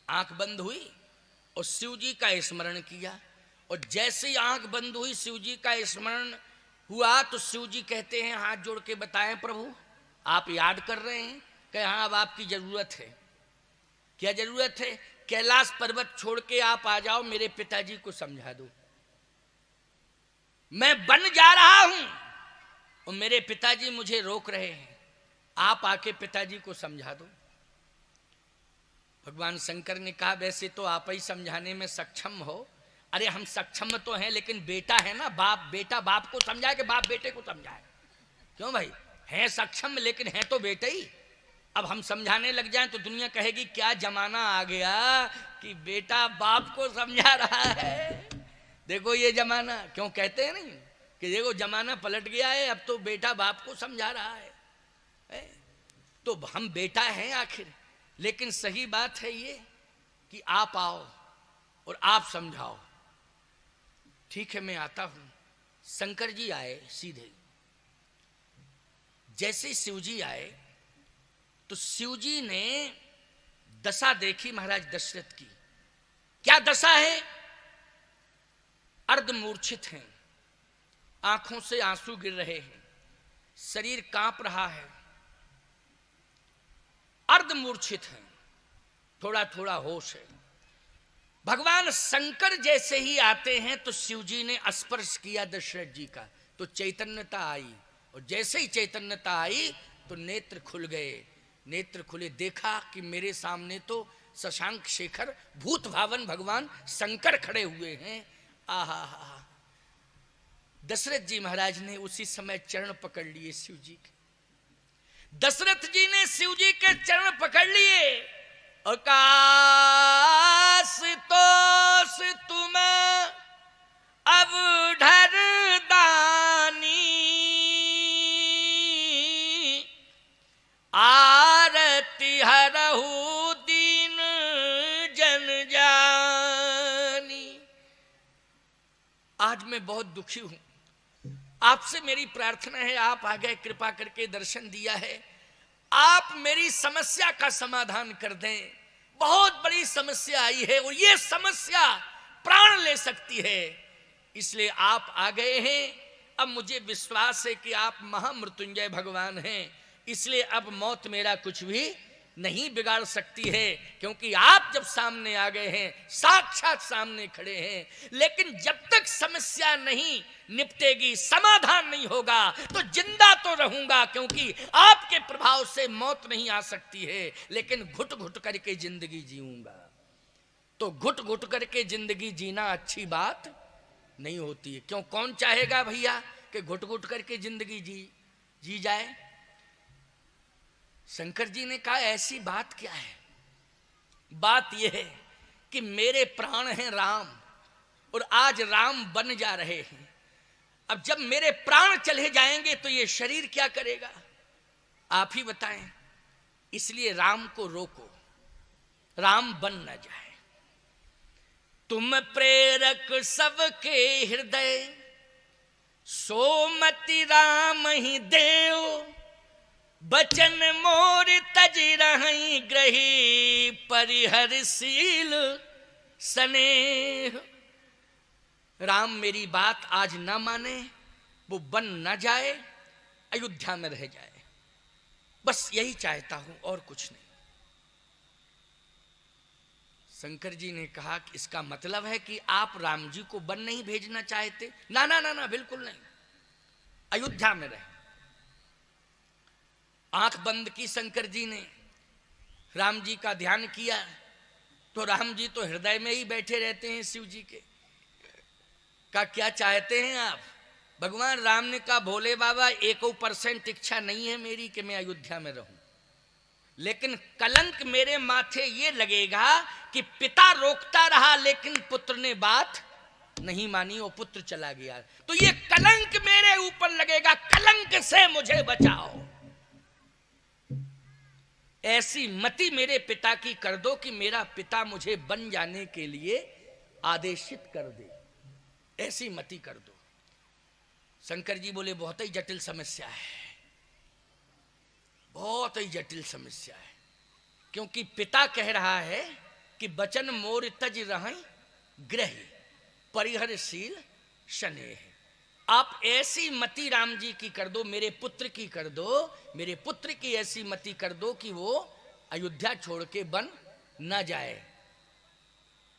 आंख बंद हुई और शिव जी का स्मरण किया, और जैसे ही आंख बंद हुई शिव जी का स्मरण हुआ तो शिव जी कहते हैं हाथ जोड़ के बताएं प्रभु आप याद कर रहे हैं? कहे हाँ अब आपकी जरूरत है। क्या जरूरत है? कैलाश पर्वत छोड़ के आप आ जाओ, मेरे पिताजी को समझा दो। मैं बन जा रहा हूं और मेरे पिताजी मुझे रोक रहे हैं, आप आके पिताजी को समझा दो। भगवान शंकर ने कहा वैसे तो आप ही समझाने में सक्षम हो। अरे हम सक्षम तो हैं, लेकिन बेटा है ना, बाप बेटा बाप को समझाए कि बाप बेटे को समझाए? क्यों भाई, हैं सक्षम लेकिन हैं तो बेटे ही। अब हम समझाने लग जाएं तो दुनिया कहेगी क्या जमाना आ गया कि बेटा बाप को समझा रहा है। देखो ये जमाना, क्यों कहते हैं नहीं कि देखो जमाना पलट गया है, अब तो बेटा बाप को समझा रहा है। तो हम बेटा हैं आखिर, लेकिन सही बात है ये कि आप आओ और आप समझाओ। ठीक है मैं आता हूं। शंकर जी आए सीधे। जैसे शिव जी आए तो शिव जी ने दशा देखी महाराज दशरथ की। क्या दशा है? अर्धमूर्छित हैं, आंखों से आंसू गिर रहे हैं, शरीर कांप रहा है, अर्धमूर्छित हैं, थोड़ा थोड़ा होश है। भगवान शंकर जैसे ही आते हैं तो शिव जी ने स्पर्श किया दशरथ जी का, तो चैतन्यता आई, और जैसे ही चैतन्यता आई तो नेत्र खुल गए। नेत्र खुले, देखा कि मेरे सामने तो शशांक शेखर भूत भावन भगवान शंकर खड़े हुए हैं। आहा, दशरथ जी महाराज ने उसी समय चरण पकड़ लिए शिव जी के। दशरथ जी ने शिव जी के चरण पकड़ लिए और काश तोष तुम अब ढर दानी, आरती हरहु दीन जन जानी। आज मैं बहुत दुखी हूं, आपसे मेरी प्रार्थना है आप आ गए, कृपा करके दर्शन दिया है, आप मेरी समस्या का समाधान कर दें। बहुत बड़ी समस्या आई है और ये समस्या प्राण ले सकती है, इसलिए आप आ गए हैं। अब मुझे विश्वास है कि आप महामृत्युंजय भगवान हैं, इसलिए अब मौत मेरा कुछ भी नहीं बिगाड़ सकती है, क्योंकि आप जब सामने आ गए हैं, साक्षात सामने खड़े हैं। लेकिन जब तक समस्या नहीं निपटेगी, समाधान नहीं होगा, तो जिंदा तो रहूंगा, क्योंकि आपके प्रभाव से मौत नहीं आ सकती है, लेकिन घुट घुट करके जिंदगी जीऊंगा। तो घुट घुट करके जिंदगी जीना अच्छी बात नहीं होती है। क्यों, कौन चाहेगा भैया कि घुट घुट करके जिंदगी जी जाए? शंकर जी ने कहा ऐसी बात क्या है? बात यह है कि मेरे प्राण हैं राम, और आज राम बन जा रहे हैं। अब जब मेरे प्राण चले जाएंगे तो ये शरीर क्या करेगा, आप ही बताएं। इसलिए राम को रोको, राम बन न जाए। तुम प्रेरक सबके हृदय, सोमति राम ही देव, बचन मोर तज रही ग्रही, परिहरशील स्नेह। राम मेरी बात आज ना माने, वो बन ना जाए, अयोध्या में रह जाए, बस यही चाहता हूं और कुछ नहीं। शंकर जी ने कहा कि इसका मतलब है कि आप राम जी को वन नहीं भेजना चाहते? ना ना ना ना, बिल्कुल नहीं, अयोध्या में रहे। आंख बंद की शंकर जी ने, राम जी का ध्यान किया, तो राम जी तो हृदय में ही बैठे रहते हैं शिव जी के। का क्या चाहते हैं आप? भगवान राम ने कहा भोले बाबा 1% इच्छा नहीं है मेरी कि मैं अयोध्या में रहूं, लेकिन कलंक मेरे माथे ये लगेगा कि पिता रोकता रहा लेकिन पुत्र ने बात नहीं मानी और पुत्र चला गया, तो ये कलंक मेरे ऊपर लगेगा, कलंक से मुझे बचाओ। ऐसी मति मेरे पिता की कर दो कि मेरा पिता मुझे बन जाने के लिए आदेशित कर दे, ऐसी मति कर दो। शंकर जी बोले बहुत ही जटिल समस्या है, बहुत ही जटिल समस्या है, क्योंकि पिता कह रहा है कि बचन मोर तज रहें ग्रह परिहरशील शनेह। आप ऐसी मति राम जी की कर दो, मेरे पुत्र की कर दो, मेरे पुत्र की ऐसी मति कर दो कि वो अयोध्या छोड़ के वन न जाए,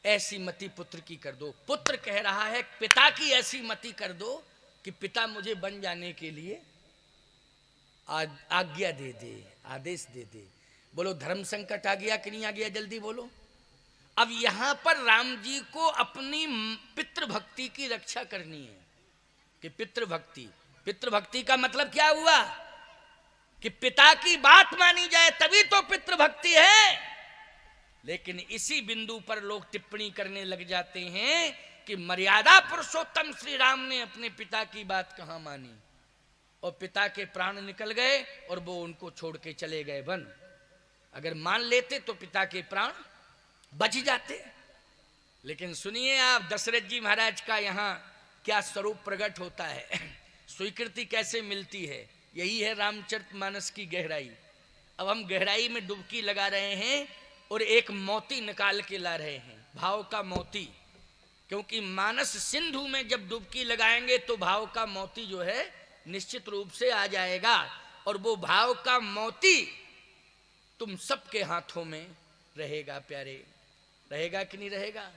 ऐसी मति पुत्र की कर दो। पुत्र कह रहा है पिता की ऐसी मति कर दो कि पिता मुझे वन जाने के लिए आज्ञा दे दे, आदेश दे दे। बोलो धर्म संकट आ गया कि नहीं आ गया, जल्दी बोलो। अब यहां पर राम जी को अपनी पितृभक्ति की रक्षा करनी है कि पितृभक्ति का मतलब क्या हुआ कि पिता की बात मानी जाए तभी तो पितृभक्ति है। लेकिन इसी बिंदु पर लोग टिप्पणी करने लग जाते हैं कि मर्यादा पुरुषोत्तम श्री राम ने अपने पिता की बात कहां मानी, और पिता के प्राण निकल गए और वो उनको छोड़ के चले गए वन। अगर मान लेते तो पिता के प्राण बच जाते। लेकिन सुनिए आप दशरथ जी महाराज का यहाँ क्या स्वरूप प्रकट होता है, स्वीकृति कैसे मिलती है। यही है रामचरितमानस की गहराई। अब हम गहराई में डुबकी लगा रहे हैं और एक मोती निकाल के ला रहे हैं, भाव का मोती। क्योंकि मानस सिंधु में जब डुबकी लगाएंगे तो भाव का मोती जो है निश्चित रूप से आ जाएगा, और वो भाव का मोती तुम सबके हाथों में रहेगा प्यारे, रहेगा कि नहीं रहेगा।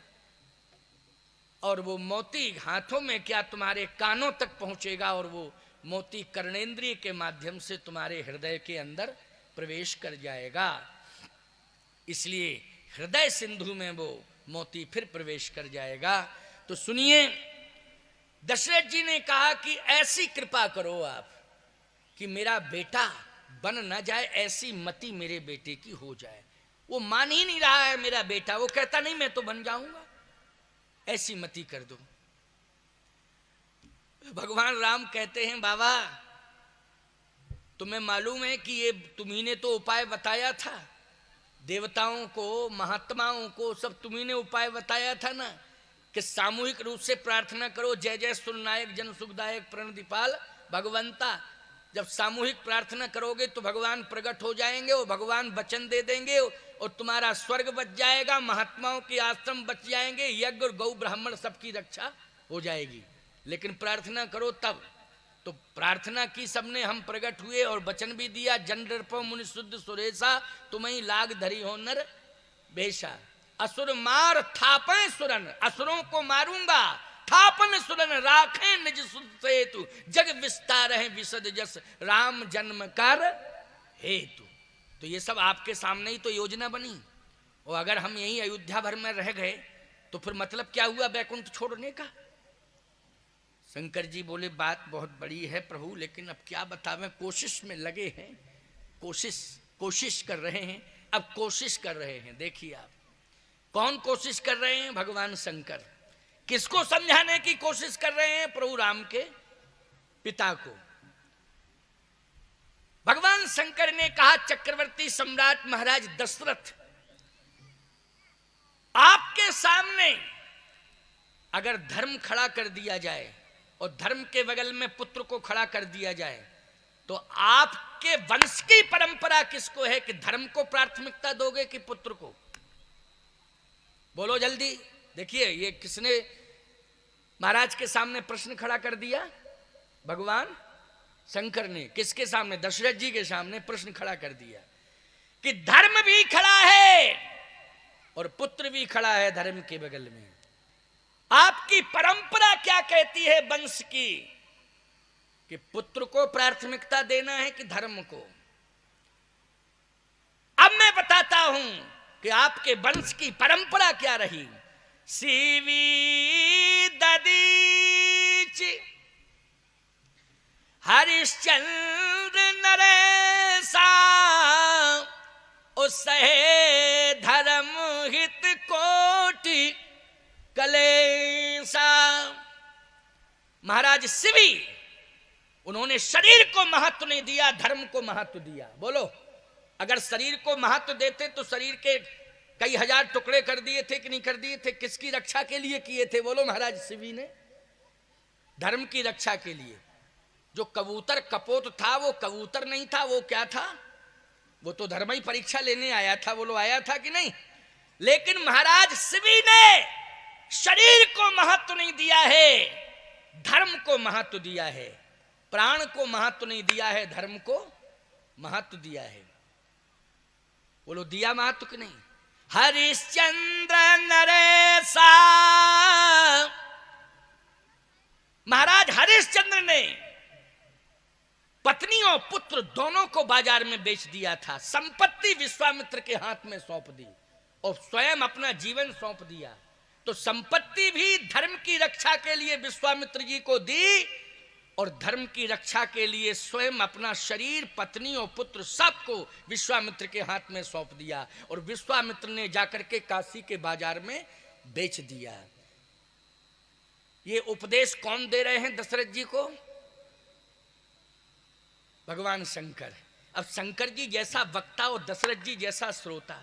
और वो मोती हाथों में क्या तुम्हारे कानों तक पहुंचेगा, और वो मोती कर्णेंद्रिय के माध्यम से तुम्हारे हृदय के अंदर प्रवेश कर जाएगा। इसलिए हृदय सिंधु में वो मोती फिर प्रवेश कर जाएगा। तो सुनिए, दशरथ जी ने कहा कि ऐसी कृपा करो आप कि मेरा बेटा बन न जाए, ऐसी मति मेरे बेटे की हो जाए। वो मान ही नहीं रहा है मेरा बेटा, वो कहता नहीं मैं तो बन जाऊंगा, ऐसी मति कर दो। भगवान राम कहते हैं बाबा तुम्हें मालूम है कि ये तुम्ही ने तो उपाय बताया था, देवताओं को महात्माओं को सब तुम्ही ने उपाय बताया था ना, कि सामूहिक रूप से प्रार्थना करो, जय जय सुरनायक जन सुखदायक प्रणदीपाल भगवंता। जब सामूहिक प्रार्थना करोगे तो भगवान प्रकट हो जाएंगे, और भगवान वचन दे देंगे और तुम्हारा स्वर्ग बच जाएगा, महात्माओं के आश्रम बच जाएंगे, यज्ञ और गौ ब्राह्मण सबकी रक्षा हो जाएगी। लेकिन प्रार्थना करो तब। तो प्रार्थना की सबने, हम प्रकट हुए और वचन भी दिया, जन नृपो मुनि शुद्ध सुरेशा तुम्हें लाग धरी हो नर बेशा। असुर मार थापे सुरन, असुरों को मारूंगा, थापन सुरन राखे निज सुध सेतु, जग विस्तार है विशद जस राम जन्म कर हेतु। तो ये सब आपके सामने ही तो योजना बनी, और अगर हम यही अयोध्या भर में रह गए तो फिर मतलब क्या हुआ बैकुंठ छोड़ने का। शंकर जी बोले बात बहुत बड़ी है प्रभु, लेकिन अब क्या बतावें, कोशिश में लगे हैं, कोशिश कर रहे हैं। अब कोशिश कर रहे हैं, देखिए आप कौन कोशिश कर रहे हैं, भगवान शंकर। किसको समझाने की कोशिश कर रहे हैं, प्रभु राम के पिता को। भगवान शंकर ने कहा चक्रवर्ती सम्राट महाराज दशरथ, आपके सामने अगर धर्म खड़ा कर दिया जाए और धर्म के बगल में पुत्र को खड़ा कर दिया जाए, तो आपके वंश की परंपरा किसको है कि धर्म को प्राथमिकता दोगे कि पुत्र को? बोलो जल्दी। देखिए ये किसने महाराज के सामने प्रश्न खड़ा कर दिया, भगवान शंकर ने। किसके सामने? दशरथ जी के सामने प्रश्न खड़ा कर दिया कि धर्म भी खड़ा है और पुत्र भी खड़ा है धर्म के बगल में। आपकी परंपरा क्या कहती है वंश की, कि पुत्र को प्राथमिकता देना है कि धर्म को? अब मैं बताता हूं कि आपके वंश की परंपरा क्या रही। सीवी ददीच हरिश्चंद्र नरेशा उसहे धर्म हित कोटि कलेसा। महाराज शिवी, उन्होंने शरीर को महत्व नहीं दिया, धर्म को महत्व दिया। बोलो, अगर शरीर को महत्व देते तो शरीर के कई हजार टुकड़े कर दिए थे कि नहीं कर दिए थे? किसकी रक्षा के लिए किए थे बोलो महाराज शिवी ने? धर्म की रक्षा के लिए। जो कबूतर कपोत था वो कबूतर नहीं था, वो क्या था? वो तो धर्म ही परीक्षा लेने आया था, बोलो आया था कि नहीं? लेकिन महाराज शिवी ने शरीर को महत्व नहीं दिया है, धर्म को महत्व दिया है। प्राण को महत्व नहीं दिया है, धर्म को महत्व दिया है। बोलो दिया महत्व कि नहीं? हरिश्चंद्र नरेशा, महाराज हरिश्चंद्र ने पत्नी और पुत्र दोनों को बाजार में बेच दिया था, संपत्ति विश्वामित्र के हाथ में सौंप दी और स्वयं अपना जीवन सौंप दिया। तो संपत्ति भी धर्म की रक्षा के लिए विश्वामित्र जी को दी और धर्म की रक्षा के लिए स्वयं अपना शरीर, पत्नी और पुत्र सबको विश्वामित्र के हाथ में सौंप दिया और विश्वामित्र ने जाकर के काशी के बाजार में बेच दिया। ये उपदेश कौन दे रहे हैं दशरथ जी को? भगवान शंकर। अब शंकर जी जैसा वक्ता और दशरथ जी जैसा श्रोता,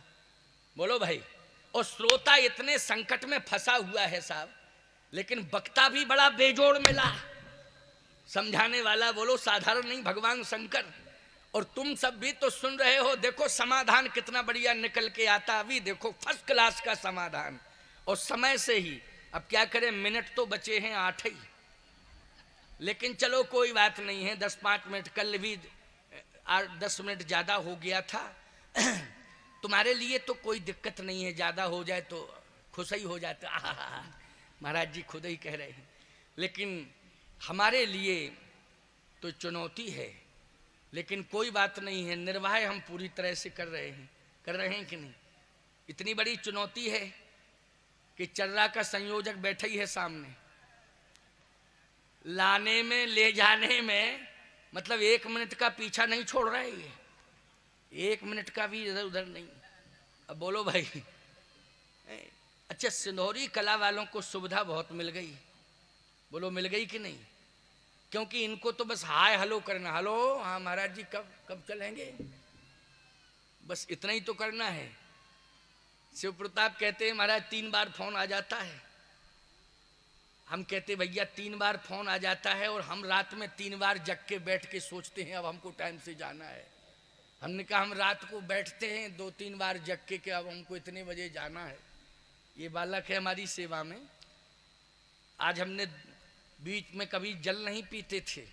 बोलो भाई। और श्रोता इतने संकट में फंसा हुआ है साहब, लेकिन वक्ता भी बड़ा बेजोड़ मिला, समझाने वाला बोलो साधारण नहीं, भगवान शंकर। और तुम सब भी तो सुन रहे हो, देखो समाधान कितना बढ़िया निकल के आता, अभी देखो फर्स्ट क्लास का समाधान और समय से ही। अब क्या करें, मिनट तो बचे हैं 8 ही, लेकिन चलो कोई बात नहीं है, 10-5 मिनट, कल भी 10 मिनट ज्यादा हो गया था। तुम्हारे लिए तो कोई दिक्कत नहीं है, ज्यादा हो जाए तो खुश ही हो जाता। महाराज जी खुद ही कह रहे हैं, लेकिन हमारे लिए तो चुनौती है, लेकिन कोई बात नहीं है, निर्वाह हम पूरी तरह से कर रहे हैं कि नहीं? इतनी बड़ी चुनौती है कि चर्रा का संयोजक बैठा ही है सामने, लाने में ले जाने में मतलब 1 मिनट का पीछा नहीं छोड़ रहा है ये, 1 मिनट का भी इधर उधर नहीं। अब बोलो भाई, अच्छा सिंदौरी कला वालों को सुविधा बहुत मिल गई, बोलो मिल गई कि नहीं? क्योंकि इनको तो बस हाय हेलो करना, हेलो हाँ महाराज जी कब चलेंगे, बस इतना ही तो करना है। शिव प्रताप कहते हैं महाराज 3 बार फोन आ जाता है, हम कहते भैया 3 बार फोन आ जाता है और हम रात में 3 बार जग के बैठ के सोचते हैं अब हमको टाइम से जाना है। हमने कहा हम रात को बैठते हैं 2-3 बार जग के कि अब हमको इतने बजे जाना है। ये बालक है हमारी सेवा में। आज हमने बीच में कभी जल नहीं पीते थे,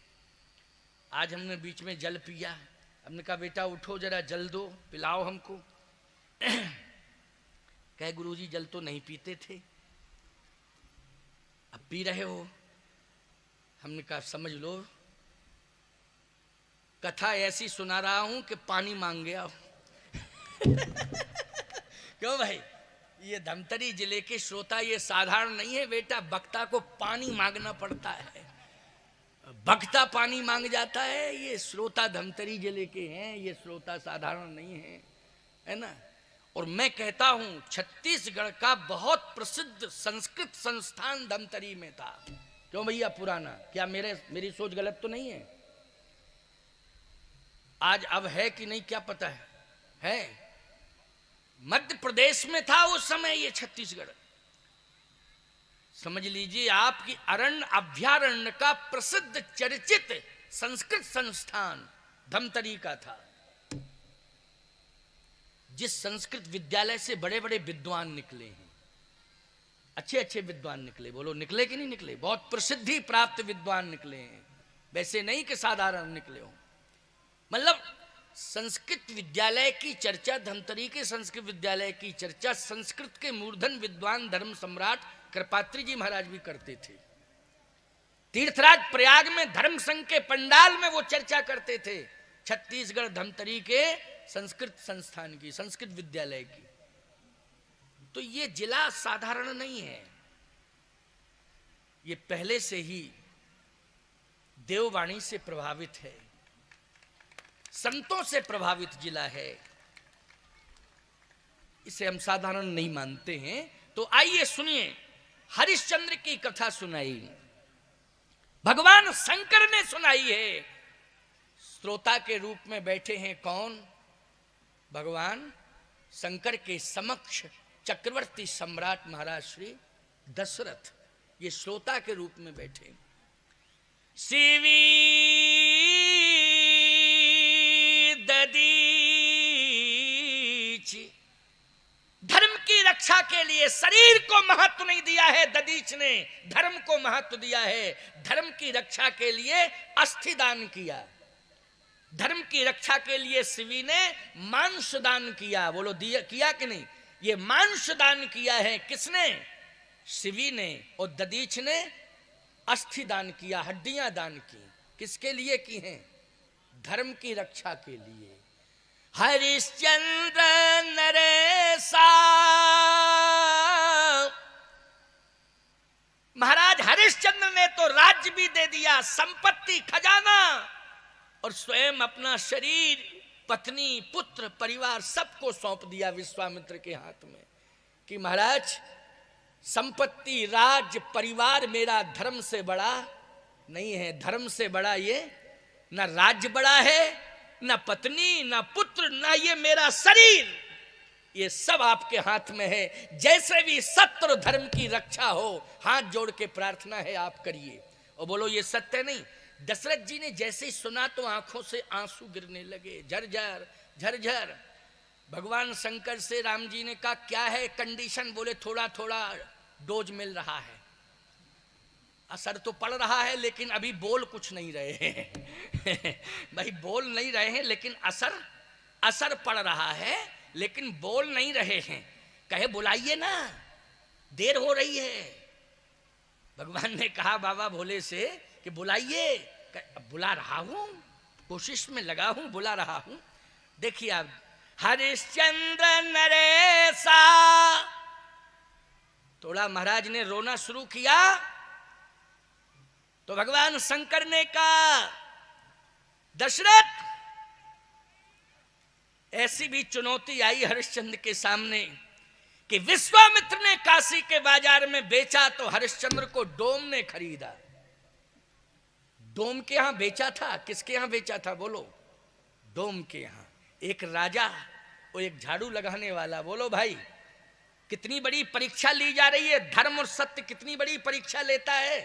आज हमने बीच में जल पिया। हमने कहा बेटा उठो जरा जल दो, पिलाओ हमको। कहे गुरुजी जल तो नहीं पीते थे, अब पी रहे हो। हमने कहा समझ लो, कथा ऐसी सुना रहा हूं कि पानी मांग गया। क्यों भाई, ये धमतरी जिले के श्रोता ये साधारण नहीं है बेटा, वक्ता को पानी मांगना पड़ता है, वक्ता पानी मांग जाता है। ये श्रोता धमतरी जिले के हैं, ये श्रोता साधारण नहीं है ना। और मैं कहता हूं छत्तीसगढ़ का बहुत प्रसिद्ध संस्कृत संस्थान धमतरी में था। क्यों भैया पुराना, क्या मेरी सोच गलत तो नहीं है? आज अब है कि नहीं क्या पता है? मध्य प्रदेश में था उस समय ये छत्तीसगढ़। समझ लीजिए आपकी अरण्य अभ्यारण्य का प्रसिद्ध चर्चित संस्कृत संस्थान धमतरी का था, जिस संस्कृत विद्यालय से बड़े बड़े विद्वान निकले हैं, अच्छे अच्छे विद्वान निकले। बोलो निकले कि नहीं निकले? बहुत प्रसिद्धि प्राप्त विद्वान निकले हैं, वैसे नहीं कि साधारण निकले हो। मतलब संस्कृत विद्यालय की चर्चा, धमतरी के संस्कृत विद्यालय की चर्चा संस्कृत के मूर्धन विद्वान धर्म सम्राट कृपात्री जी महाराज भी करते थे। तीर्थराज प्रयाग में धर्म संघ के पंडाल में वो चर्चा करते थे छत्तीसगढ़ धमतरी के संस्कृत संस्थान की, संस्कृत विद्यालय की। तो ये जिला साधारण नहीं है, ये पहले से ही देववाणी से प्रभावित है, संतों से प्रभावित जिला है, इसे हम साधारण नहीं मानते हैं। तो आइए सुनिए, हरिश्चंद्र की कथा सुनाई, भगवान शंकर ने सुनाई है। श्रोता के रूप में बैठे हैं कौन? भगवान शंकर के समक्ष चक्रवर्ती सम्राट महाराज श्री दशरथ ये श्रोता के रूप में बैठे। शिवी ददीच, धर्म की रक्षा के लिए शरीर को महत्व नहीं दिया है ददीच ने, धर्म को महत्व दिया है। धर्म की रक्षा के लिए अस्थि दान किया, धर्म की रक्षा के लिए शिवी ने मांस दान किया। बोलो दिया किया कि नहीं? ये मांस दान किया है किसने? शिवी ने। और ददीच ने अस्थि दान किया, हड्डियां दान की। किसके लिए की हैं? धर्म की रक्षा के लिए। हरिश्चंद्र नरेशा, महाराज हरिश्चंद्र ने तो राज्य भी दे दिया, संपत्ति, खजाना, और स्वयं अपना शरीर, पत्नी, पुत्र, परिवार सबको सौंप दिया विश्वामित्र के हाथ में कि महाराज संपत्ति, राज्य, परिवार मेरा धर्म से बड़ा नहीं है। धर्म से बड़ा ये ना राज्य बड़ा है, ना पत्नी, ना पुत्र, ना ये मेरा शरीर, ये सब आपके हाथ में है। जैसे भी सत्य और धर्म की रक्षा हो, हाथ जोड़ के प्रार्थना है आप करिए। और बोलो ये सत्य नहीं? दशरथ जी ने जैसे ही सुना तो आंखों से आंसू गिरने लगे, झरझर झरझर। भगवान शंकर से राम जी ने कहा क्या है कंडीशन? बोले थोड़ा थोड़ा डोज मिल रहा है, असर तो पड़ रहा है लेकिन अभी बोल कुछ नहीं रहे हैं भाई बोल नहीं रहे हैं लेकिन असर पड़ रहा है, लेकिन बोल नहीं रहे हैं। कहे बुलाइए ना, देर हो रही है। भगवान ने कहा बाबा भोले से कि बुलाइए। बुला रहा हूं, कोशिश में लगा हूं, बुला रहा हूं। देखिए आप, हरिश्चंद्र नरेशा, थोड़ा महाराज ने रोना शुरू किया तो भगवान शंकर ने कहा दशरथ, ऐसी भी चुनौती आई हरिश्चंद्र के सामने कि विश्वामित्र ने काशी के बाजार में बेचा तो हरिश्चंद्र को डोम ने खरीदा। डोम के यहां बेचा था, किसके यहां बेचा था? बोलो, डोम के यहां। एक राजा और एक झाड़ू लगाने वाला। बोलो भाई, कितनी बड़ी परीक्षा ली जा रही है। धर्म और सत्य कितनी बड़ी परीक्षा लेता है।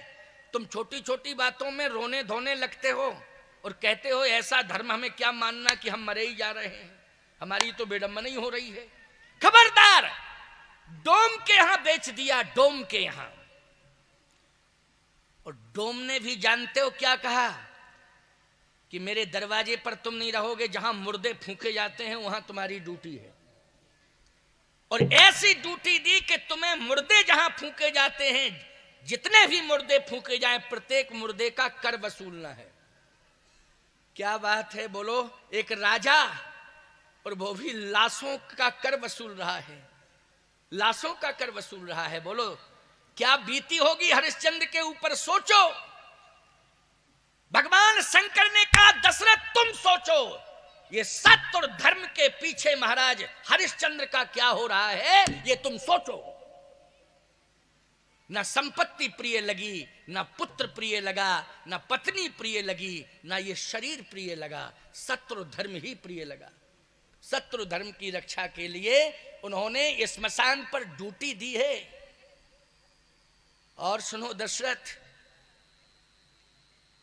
तुम छोटी छोटी बातों में रोने धोने लगते हो और कहते हो ऐसा धर्म हमें क्या मानना कि हम मरे ही जा रहे हैं, हमारी तो बेडम्बना ही हो रही है। खबरदार, डोम के यहां बेच दिया, डोम के यहां। और डोम ने भी जानते हो क्या कहा कि मेरे दरवाजे पर तुम नहीं रहोगे, जहां मुर्दे फूंके जाते हैं वहां तुम्हारी ड्यूटी है। और ऐसी ड्यूटी दी कि तुम्हें मुर्दे जहां फूंके जाते हैं, जितने भी मुर्दे फूंके जाएं, प्रत्येक मुर्दे का कर वसूलना है। क्या बात है बोलो, एक राजा और वो भी लाशों का कर वसूल रहा है, लाशों का कर वसूल रहा है। बोलो क्या बीती होगी हरिश्चंद्र के ऊपर, सोचो। भगवान शंकर ने कहा दशरथ तुम सोचो, ये सत्य और धर्म के पीछे महाराज हरिश्चंद्र का क्या हो रहा है, ये तुम सोचो। ना संपत्ति प्रिय लगी, ना पुत्र प्रिय लगा, ना पत्नी प्रिय लगी, ना ये शरीर प्रिय लगा, सत्य और धर्म ही प्रिय लगा। सत्य और धर्म की रक्षा के लिए उन्होंने इस स्मशान पर ड्यूटी दी है। और सुनो दशरथ,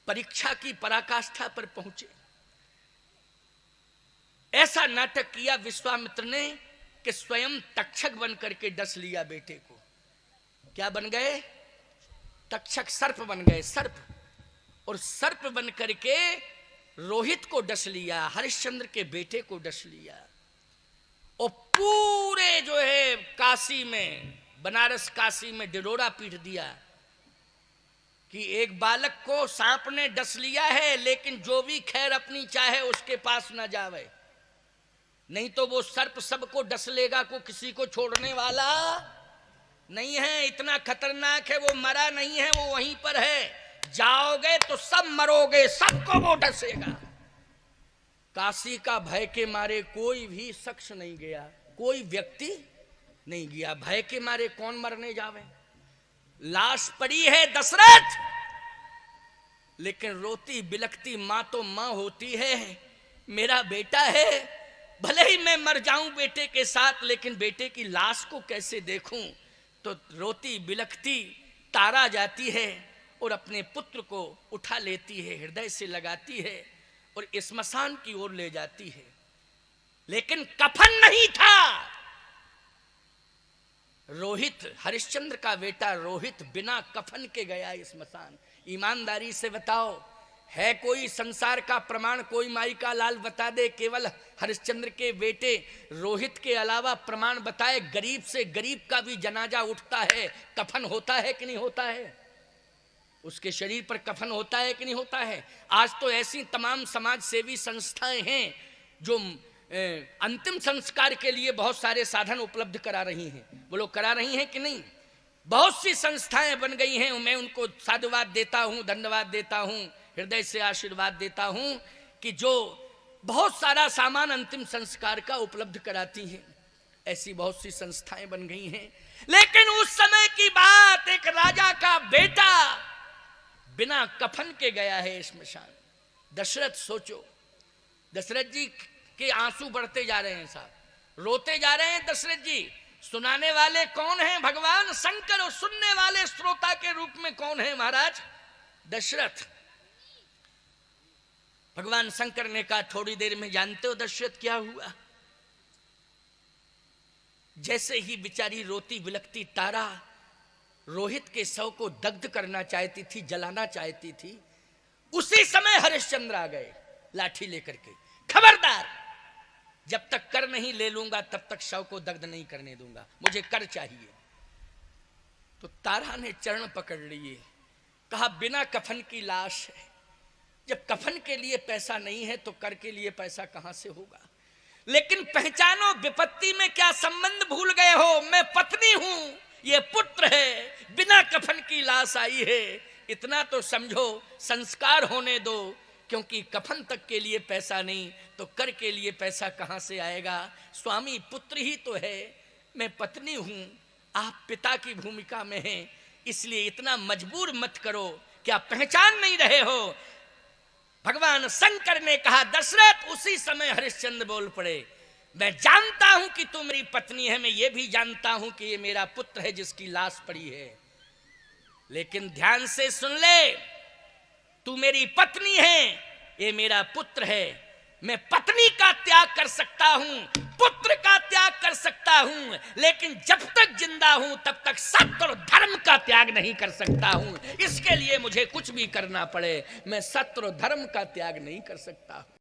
परीक्षा की पराकाष्ठा पर पहुंचे। ऐसा नाटक किया विश्वामित्र ने कि स्वयं तक्षक बन करके डस लिया बेटे को। क्या बन गए? तक्षक, सर्प बन गए, सर्प। और सर्प बन करके रोहित को डस लिया, हरिश्चंद्र के बेटे को डस लिया। और पूरे जो है काशी में, बनारस काशी में डिडोरा पीट दिया कि एक बालक को सांप ने डस लिया है, लेकिन जो भी खैर अपनी चाहे उसके पास ना जावे, नहीं तो वो सर्प सबको डस लेगा, को किसी को छोड़ने वाला नहीं है। इतना खतरनाक है, वो मरा नहीं है, वो वहीं पर है। जाओगे तो सब मरोगे, सबको वो डसेगा। काशी का भय के मारे कोई भी शख्स नहीं गया, कोई व्यक्ति नहीं गया। भय के मारे कौन मरने जावे? लाश पड़ी है दशरथ, लेकिन रोती बिलखती मां तो मां होती है। मेरा बेटा है, भले ही मैं मर जाऊं बेटे के साथ, लेकिन बेटे की लाश को कैसे देखूं। तो रोती बिलखती तारा जाती है और अपने पुत्र को उठा लेती है, हृदय से लगाती है और स्मशान की ओर ले जाती है। लेकिन कफन नहीं था। रोहित, हरिश्चंद्र का बेटा रोहित बिना कफन के गया स्मशान। ईमानदारी से बताओ, है कोई संसार का प्रमाण, कोई माई का लाल बता दे, केवल हरिश्चंद्र के बेटे रोहित के अलावा प्रमाण बताए गरीब से गरीब का भी जनाजा उठता है, कफन होता है कि नहीं होता है, उसके शरीर पर कफन होता है कि नहीं होता है। आज तो ऐसी तमाम समाज सेवी संस्थाएं हैं जो अंतिम संस्कार के लिए बहुत सारे साधन उपलब्ध करा रही हैं। वो लोग करा रही हैं कि नहीं? बहुत सी संस्थाएं बन गई हैं। मैं उनको साधुवाद देता हूं, धन्यवाद देता हूं, हृदय से आशीर्वाद देता हूं कि जो बहुत सारा सामान अंतिम संस्कार का उपलब्ध कराती हैं। ऐसी बहुत सी संस्थाएं बन गई हैं। लेकिन उस समय की बात, एक राजा का बेटा बिना कफन के गया है स्मशान। दशरथ सोचो, दशरथ जी के आंसू बढ़ते जा रहे हैं साहब, रोते जा रहे हैं दशरथ जी। सुनाने वाले कौन हैं? भगवान शंकर। और सुनने वाले श्रोता के रूप में कौन है महाराज? दशरथ। भगवान शंकर ने कहा थोड़ी देर में जानते हो दशरथ क्या हुआ? जैसे ही बेचारी रोती बिलखती तारा रोहित के शव को दग्ध करना चाहती थी, जलाना चाहती थी, उसी समय हरिश्चंद्र आ गए लाठी लेकर के। खबरदार, जब तक कर नहीं ले लूंगा तब तक शव को दग्ध नहीं करने दूंगा, मुझे कर चाहिए। तो तारा ने चरण पकड़ लिए, कहा बिना कफन की लाश है, जब कफन के लिए पैसा नहीं है तो कर के लिए पैसा कहां से होगा। लेकिन पहचानो, विपत्ति में क्या संबंध भूल गए हो। मैं पत्नी हूं, ये पुत्र है, बिना कफन की लाश आई है, इतना तो समझो, संस्कार होने दो। क्योंकि कफन तक के लिए पैसा नहीं तो कर के लिए पैसा कहां से आएगा। स्वामी पुत्र ही तो है, मैं पत्नी हूं, आप पिता की भूमिका में हैं, इसलिए इतना मजबूर मत करो। क्या पहचान नहीं रहे हो? भगवान शंकर ने कहा दशरथ। उसी समय हरिश्चंद्र बोल पड़े, मैं जानता हूं कि तू मेरी पत्नी है, मैं ये भी जानता हूं कि ये मेरा पुत्र है जिसकी लाश पड़ी है, लेकिन ध्यान से सुन ले, तू मेरी पत्नी है, ये मेरा पुत्र है। मैं पत्नी का त्याग कर सकता हूं, पुत्र का त्याग कर सकता हूं, लेकिन जब तक जिंदा हूं तब तक सत्य और धर्म का त्याग नहीं कर सकता हूं। इसके लिए मुझे कुछ भी करना पड़े, मैं सत्य और धर्म का त्याग नहीं कर सकता हूं।